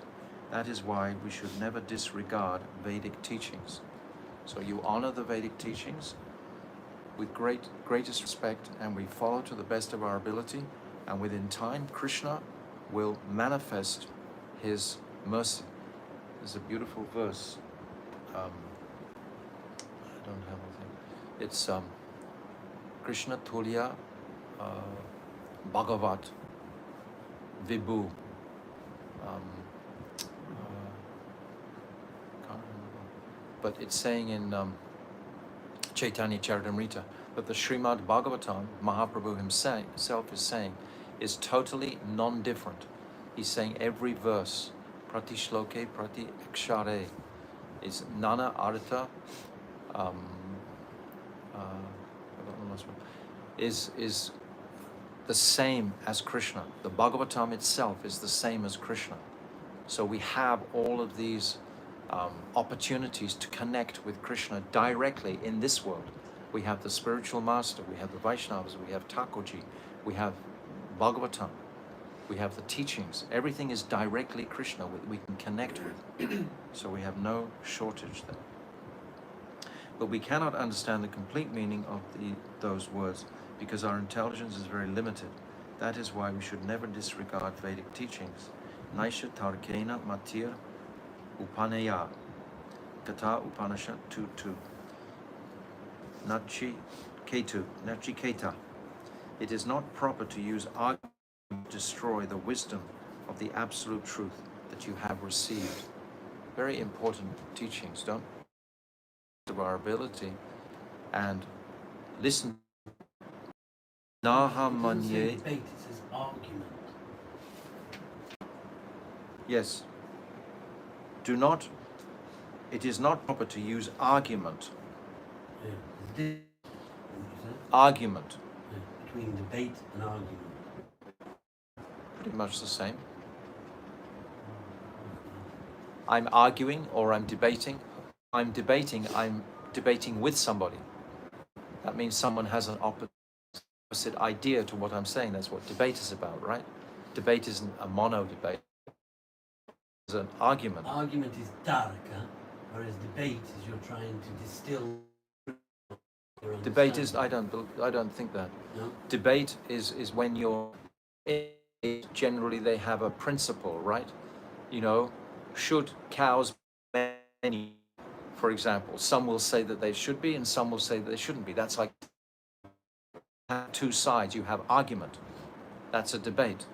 That is why we should never disregard Vedic teachings. So you honor the Vedic teachings with greatest respect, and we follow to the best of our ability, and within time Krishna will manifest his mercy. There's a beautiful verse. I don't have anything. It's Krishna Tulya Bhagavat Vibhu. Can't remember. But it's saying in Chaitanya Charitamrita that the Srimad Bhagavatam, Mahaprabhu himself is saying, is totally non-different. He's saying every verse, prati shloke, prati akshare, is nana artha, is the same as Krishna. The Bhagavatam itself is the same as Krishna. So we have all of these opportunities to connect with Krishna directly in this world. We have the spiritual master, we have the Vaishnavas, we have Thakurji, we have Bhagavatam, we have the teachings. Everything is directly Krishna we can connect with. So we have no shortage there. But we cannot understand the complete meaning of those words because our intelligence is very limited. That is why we should never disregard Vedic teachings. Naisha Tarkena Matir Upanaya Kata Upanishad 2.2 Nachiketa. It is not proper to use argument to destroy the wisdom of the absolute truth. that you have received. Very important teachings. Don't of our ability and listen. Naha It doesn't say manye. debate, it says argument. Yes. Do not. It is not proper to use argument. Yeah. There's a difference, what you said? Argument. Yeah. Between debate and argument. Pretty much the same. I'm arguing or I'm debating. I'm debating with somebody. That means someone has an opposite idea to what I'm saying. That's what debate is about, right? Debate isn't a mono debate. It's an argument. Argument is tarka, whereas debate is you're trying to distill your Debate is, understanding. I don't think that. No? Debate is when you're, generally they have a principle, right? You know, should cows be many, for example? Some will say that they should be and some will say that they shouldn't be. That's like two sides. You have argument. That's a debate.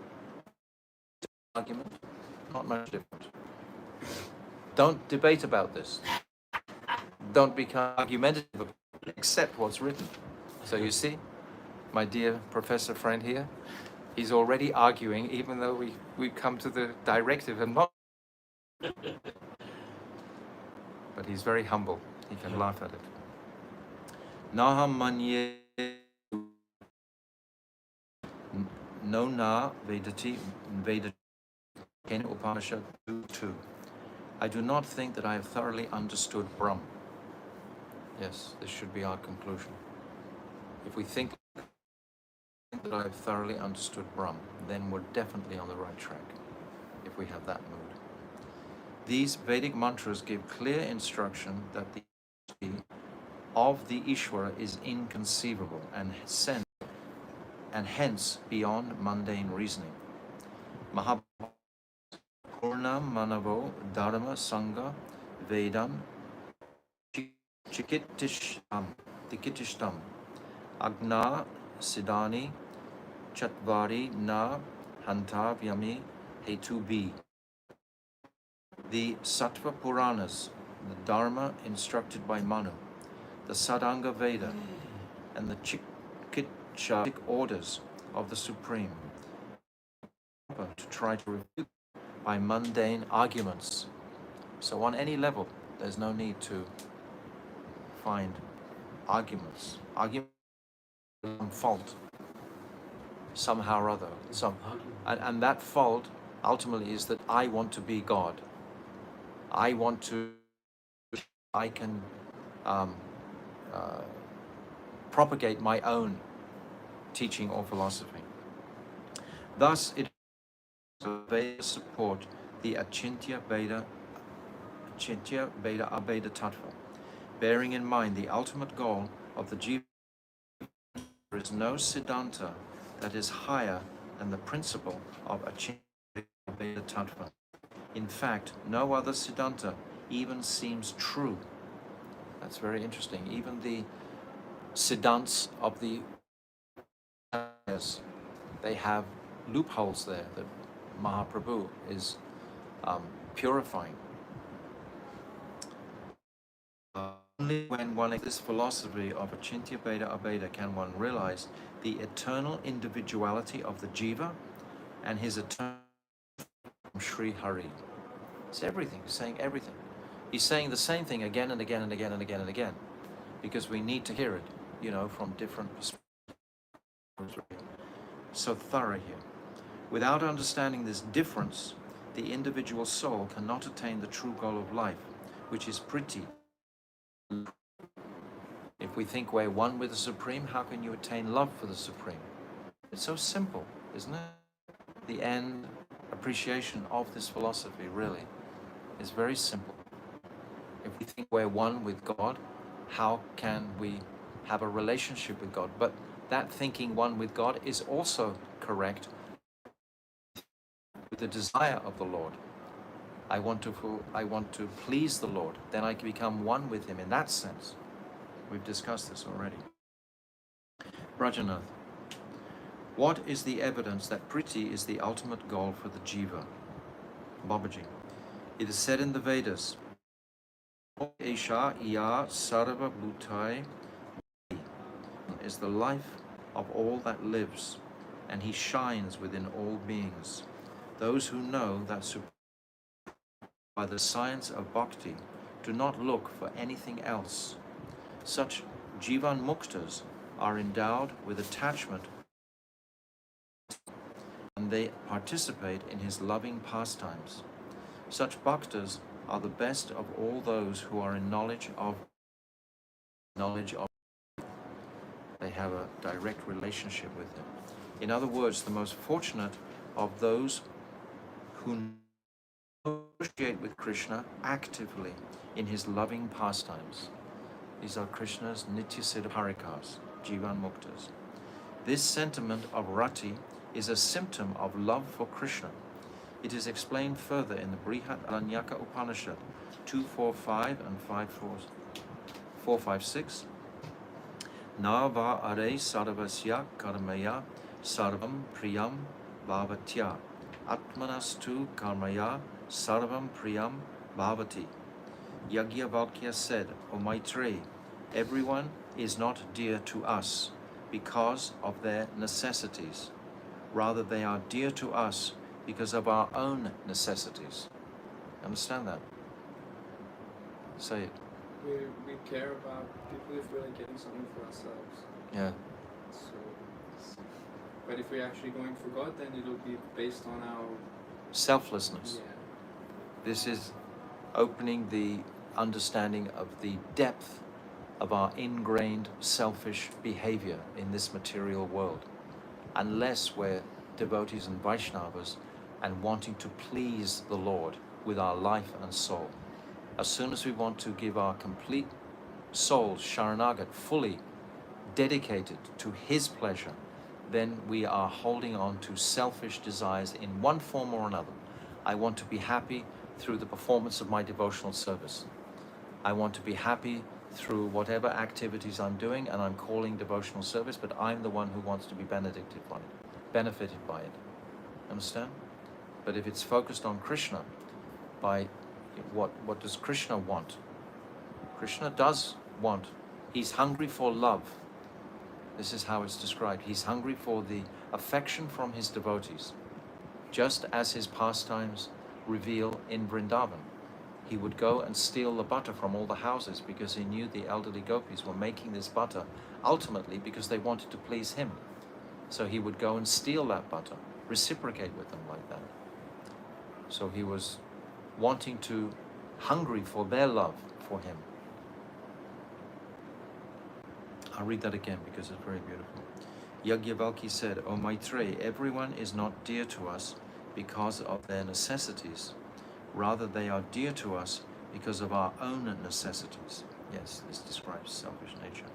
Argument, not much different. Don't debate about this. Don't become argumentative. Accept what's written. So you see, my dear professor friend here, he's already arguing, even though we've come to the directive and not. But he's very humble. He can laugh at it. Naham manye no na vedati vedati Kena Upanishad 2:2. I do not think that I have thoroughly understood Brahm. Yes, this should be our conclusion. If we think that I have thoroughly understood Brahm, then we're definitely on the right track, if we have that mood. These Vedic mantras give clear instruction that the energy of the Ishvara is inconceivable and hence beyond mundane reasoning. Purnam Manavo Dharma Sangha Vedam Tikitishtam Agna Siddhani Chatvari Na Hantavyami Hetu B. The Sattva Puranas, the Dharma instructed by Manu, the Sadanga Veda, and the Chikitsa orders of the Supreme, to try to refute by mundane arguments. So on any level, there's no need to find arguments. Arguments are some fault, somehow or other. And that fault ultimately is that I want to be God. I can propagate my own teaching or philosophy. Thus, it Vedas support the Achintya Veda Abheda Tattva, bearing in mind the ultimate goal of the Jiva. There is no Siddhanta that is higher than the principle of Achintya Veda Tattva. In fact, no other Siddhanta even seems true. That's very interesting. Even the Siddhants of the they have loopholes there that Mahaprabhu is purifying. Only when one this philosophy of Achintya Veda Abheda can one realize the eternal individuality of the Jiva and his eternal Sri Hari. It's everything, he's saying everything. He's saying the same thing again and again and again and again and again, because we need to hear it, from different perspectives. So thorough here. Without understanding this difference, the individual soul cannot attain the true goal of life, which is priti. If we think we're one with the Supreme, how can you attain love for the Supreme? It's so simple, isn't it? The end appreciation of this philosophy really is very simple. If we think we're one with God, how can we have a relationship with God? But that thinking one with God is also correct with the desire of the Lord. I want to please the Lord. Then I can become one with Him in that sense. We've discussed this already. Rajanath, what is the evidence that priti is the ultimate goal for the jiva? Babaji. It is said in the Vedas, Esha Iya Sarva Bhutai is the life of all that lives, and he shines within all beings. Those who know that by the science of bhakti do not look for anything else. Such Jivan Muktas are endowed with attachment, and they participate in his loving pastimes. Such bhaktas are the best of all those who are in knowledge of. They have a direct relationship with him. In other words, the most fortunate of those who associate with Krishna actively in his loving pastimes. These are Krishna's Nitya Siddha Harikas, Jivan Muktas. This sentiment of rati is a symptom of love for Krishna. It is explained further in the Brihat Aranyaka Upanishad 2.4.5 and 4.5.6. Na va are sarvasya karmaya sarvam priyam bhavatya atmanastu karmaya sarvam priyam bhavati. Yajnavalkya said, O Maitreyi, everyone is not dear to us because of their necessities. Rather, they are dear to us because of our own necessities. Understand that? Say it. We care about people if we're like getting something for ourselves. Yeah. So, but if we're actually going for God, then it'll be based on our Selflessness. yeah. This is opening the understanding of the depth of our ingrained selfish behavior in this material world. Unless we're devotees and Vaishnavas and wanting to please the Lord with our life and soul. As soon as we want to give our complete soul, Sharanagat, fully dedicated to His pleasure, then we are holding on to selfish desires in one form or another. I want to be happy through the performance of my devotional service. I want to be happy through whatever activities I'm doing, and I'm calling devotional service, but I'm the one who wants to be benefited by it. Understand? But if it's focused on Krishna, by what does Krishna want? Krishna does want. He's hungry for love. This is how it's described. He's hungry for the affection from his devotees, just as his pastimes reveal in Vrindavan. He would go and steal the butter from all the houses because he knew the elderly gopis were making this butter ultimately because they wanted to please him. So he would go and steal that butter, reciprocate with them like that. So he was wanting to, hungry for their love for him. I'll read that again because it's very beautiful. Yajnavalkya said, O Maitreyi, everyone is not dear to us because of their necessities. Rather, they are dear to us because of our own necessities. Yes, this describes selfish nature.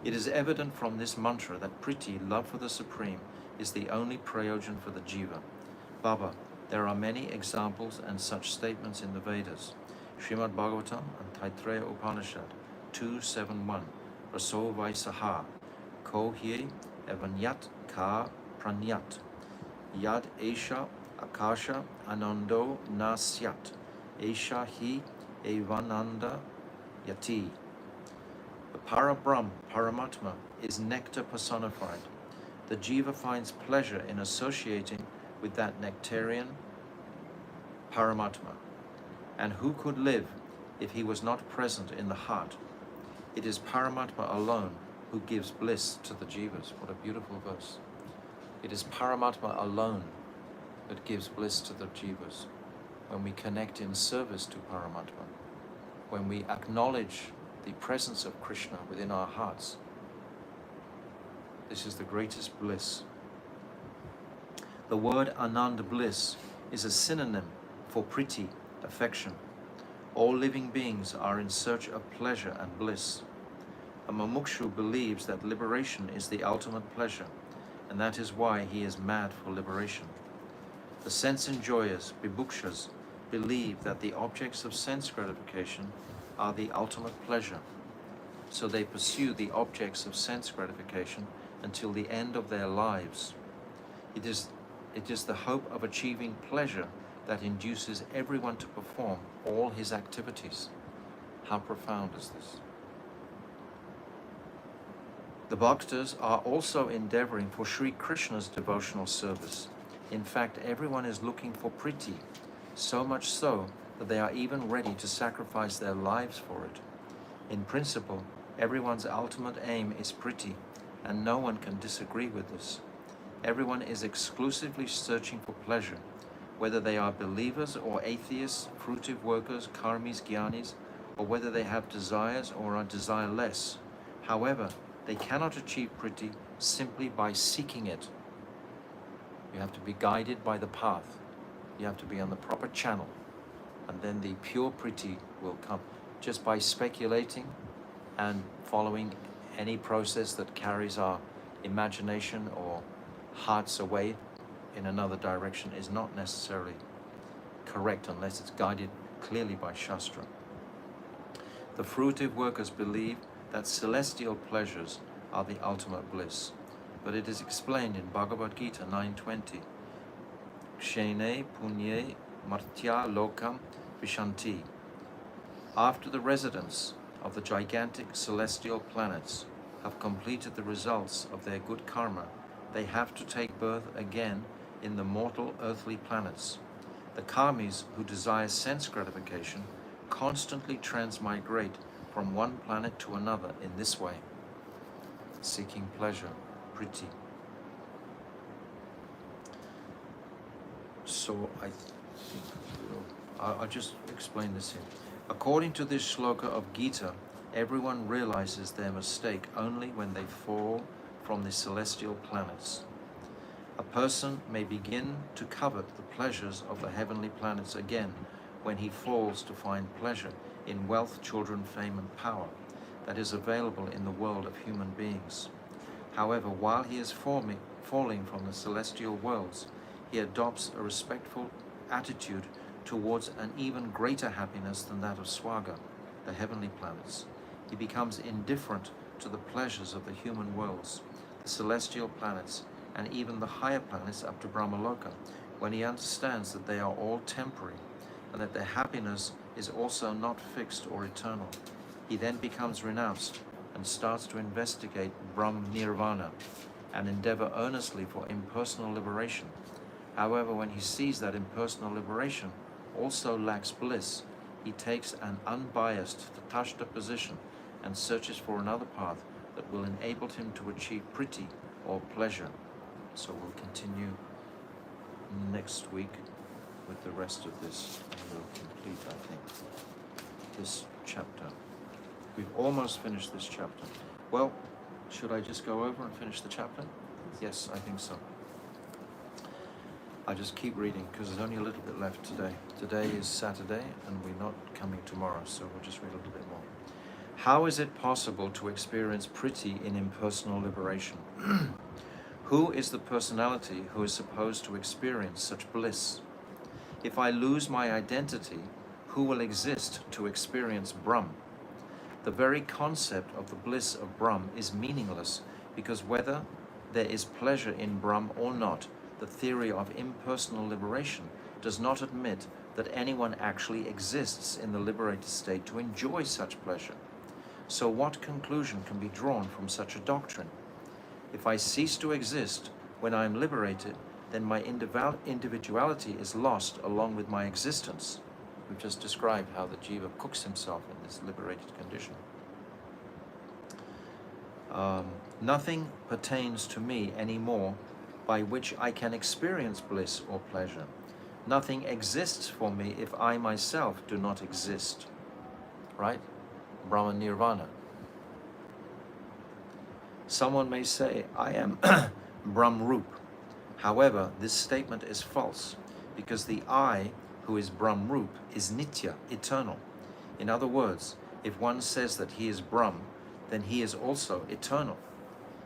It is evident from this mantra that priti, love for the Supreme, is the only prayojan for the jiva. Baba, there are many examples and such statements in the Vedas. Srimad Bhagavatam and Taittiriya Upanishad 2.7.1. Raso Vaisaha, Ko Hye Evanyat Ka Pranyat, Yad Esha Akasha Anando Nasyat, Esha Hi Evananda Yati. The Parabrahm, Paramatma, is nectar personified. The jiva finds pleasure in associating with that nectarian Paramatma. And who could live if he was not present in the heart? It is Paramatma alone who gives bliss to the jivas. What a beautiful verse. It is Paramatma alone that gives bliss to the jivas. When we connect in service to Paramatma, when we acknowledge the presence of Krishna within our hearts, this is the greatest bliss. The word Anand, bliss, is a synonym for priti, affection. All living beings are in search of pleasure and bliss. A mumukshu believes that liberation is the ultimate pleasure, and that is why he is mad for liberation. The sense enjoyers, bibhukshas, believe that the objects of sense gratification are the ultimate pleasure. So they pursue the objects of sense gratification until the end of their lives. It is the hope of achieving pleasure that induces everyone to perform all his activities. How profound is this? The Bhaktas are also endeavoring for Sri Krishna's devotional service. In fact, everyone is looking for Priti, so much so that they are even ready to sacrifice their lives for it. In principle, everyone's ultimate aim is Priti, and no one can disagree with this. Everyone is exclusively searching for pleasure, whether they are believers or atheists, fruitive workers, karmis, jnanis, or whether they have desires or are desireless. However, they cannot achieve Priti simply by seeking it. You have to be guided by the path. You have to be on the proper channel, and then the pure Priti will come. Just by speculating and following any process that carries our imagination or hearts away in another direction is not necessarily correct unless it's guided clearly by Shastra. The fruitive workers believe that celestial pleasures are the ultimate bliss, but it is explained in Bhagavad Gita 9:20, Kshene punye martya lokam vishanti. After the residents of the gigantic celestial planets have completed the results of their good karma, they have to take birth again in the mortal earthly planets. The karmis who desire sense gratification constantly transmigrate from one planet to another in this way, seeking pleasure, Priti. So I think I'll just explain this here. According to this shloka of Gita, everyone realizes their mistake only when they fall from the celestial planets. A person may begin to covet the pleasures of the heavenly planets again when he falls to find pleasure in wealth, children, fame, and power that is available in the world of human beings. However, while he is falling from the celestial worlds, he adopts a respectful attitude towards an even greater happiness than that of Swarga, the heavenly planets. He becomes indifferent to the pleasures of the human worlds, the celestial planets, and even the higher planets up to Brahmaloka, when he understands that they are all temporary and that their happiness is also not fixed or eternal. He then becomes renounced and starts to investigate Brahm Nirvana and endeavor earnestly for impersonal liberation. However, when he sees that impersonal liberation also lacks bliss, he takes an unbiased Tatashta position and searches for another path that will enable him to achieve Priti, or pleasure. So we'll continue next week with the rest of this, and we'll complete, I think, this chapter. We've almost finished this chapter. Well, should I just go over and finish the chapter? Yes, I think so. I just keep reading because there's only a little bit left today. Today is Saturday and we're not coming tomorrow, so we'll just read a little bit more. How is it possible to experience Priti in impersonal liberation? Who is the personality who is supposed to experience such bliss? If I lose my identity, who will exist to experience Brahm? The very concept of the bliss of Brahm is meaningless, because whether there is pleasure in Brahm or not, the theory of impersonal liberation does not admit that anyone actually exists in the liberated state to enjoy such pleasure. So what conclusion can be drawn from such a doctrine? If I cease to exist when I am liberated, then my individuality is lost along with my existence. We've just described how the Jiva cooks himself in this liberated condition. Nothing pertains to me anymore by which I can experience bliss or pleasure. Nothing exists for me if I myself do not exist. Right? Brahma Nirvana. Someone may say, I am Brahmrup. However, this statement is false, because the I, who is Brahmrup, is Nitya, eternal. In other words, if one says that he is Brahm, then he is also eternal.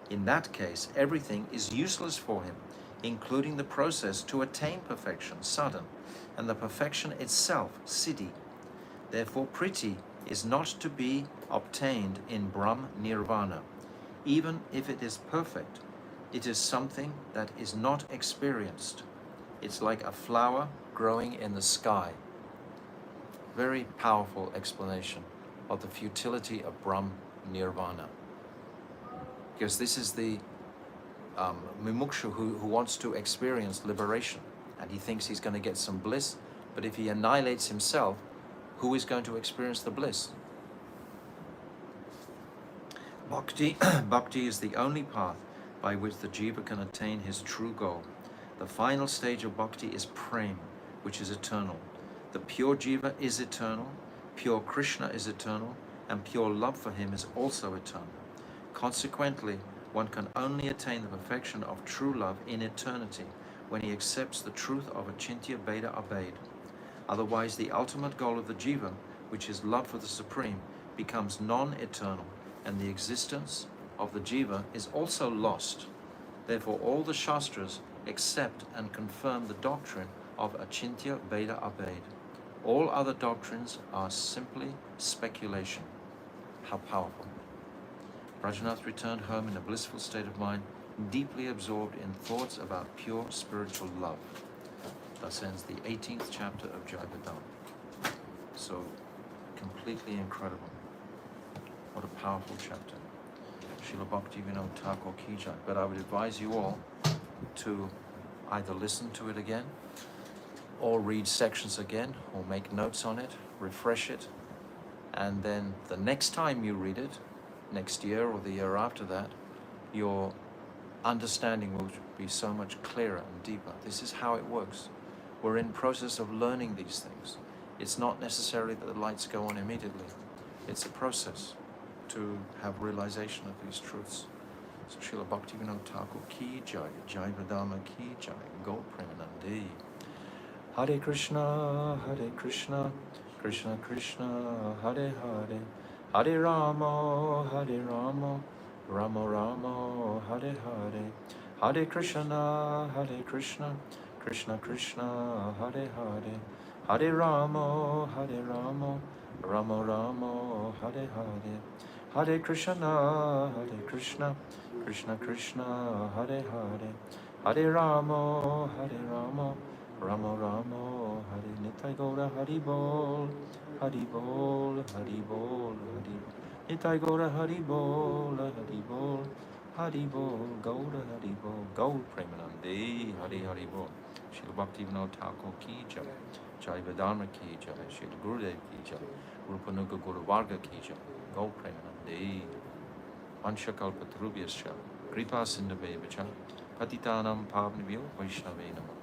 In that case, everything is useless for him, including the process to attain perfection, sadhana, and the perfection itself, siddhi. Therefore, Priti is not to be obtained in Brahm Nirvana. Even if it is perfect, it is something that is not experienced. It's like a flower growing in the sky. Very powerful explanation of the futility of Brahm Nirvana. Because this is the Mumukshu who wants to experience liberation, and he thinks he's going to get some bliss, but if he annihilates himself, who is going to experience the bliss? Bhakti, Bhakti is the only path by which the jiva can attain his true goal. The final stage of Bhakti is Prem, which is eternal. The pure jiva is eternal, pure Krishna is eternal, and pure love for him is also eternal. Consequently, one can only attain the perfection of true love in eternity when he accepts the truth of Achintya Bheda Abhed. Otherwise, the ultimate goal of the jiva, which is love for the Supreme, becomes non-eternal, and the existence of the jiva is also lost. Therefore, all the Shastras accept and confirm the doctrine of Achintya Bheda Abhed. All other doctrines are simply speculation. How powerful. Rajanath returned home in a blissful state of mind, deeply absorbed in thoughts about pure spiritual love. Thus ends the 18th chapter of Jaiva. So, completely incredible. What a powerful chapter. Srila Bhakti Vinod Thakur Ki Jai. But I would advise you all to either listen to it again, or read sections again, or make notes on it, refresh it, and then the next time you read it, next year or the year after that, your understanding will be so much clearer and deeper. This is how it works. We're in process of learning these things. It's not necessarily that the lights go on immediately. It's a process to have realization of these truths. So Srila Bhakti Vinod Thakur Ki Jai, Jaiva Dharma Ki Jai, Gaur Premanandi. Hare Krishna, Krishna Krishna, Hare Hare, Hare Rama, Rama Rama, Hare Hare, Hare Krishna, Krishna Krishna, Hare Hare, Hare Rama, Rama Rama, Hare Hare, Hare Krishna, Krishna Krishna, Hare Hare, Hare Rama, Rama Rama, Hare Nitai Gaura Hari Bol, Hari Bol, Hari Bol, Hari Nitai Gaura Hari Bol, Hari Bol, Hari Bol, Gaura Hari Bol, Gaur Premanandi, Hari Hari Bol. Srila Bhakti Vinod Thakur Ki Jai, Jaiva Dharma Ki Jai, Srila Gurudev Ki Jai, Rupanuga Guru Varga Ki Jai, Gaur Premanandi. Vanshakalpatarubhyascha, Kripa Sindhaveva cha, Patitanam Pavnibhyo Vaishnave Namo.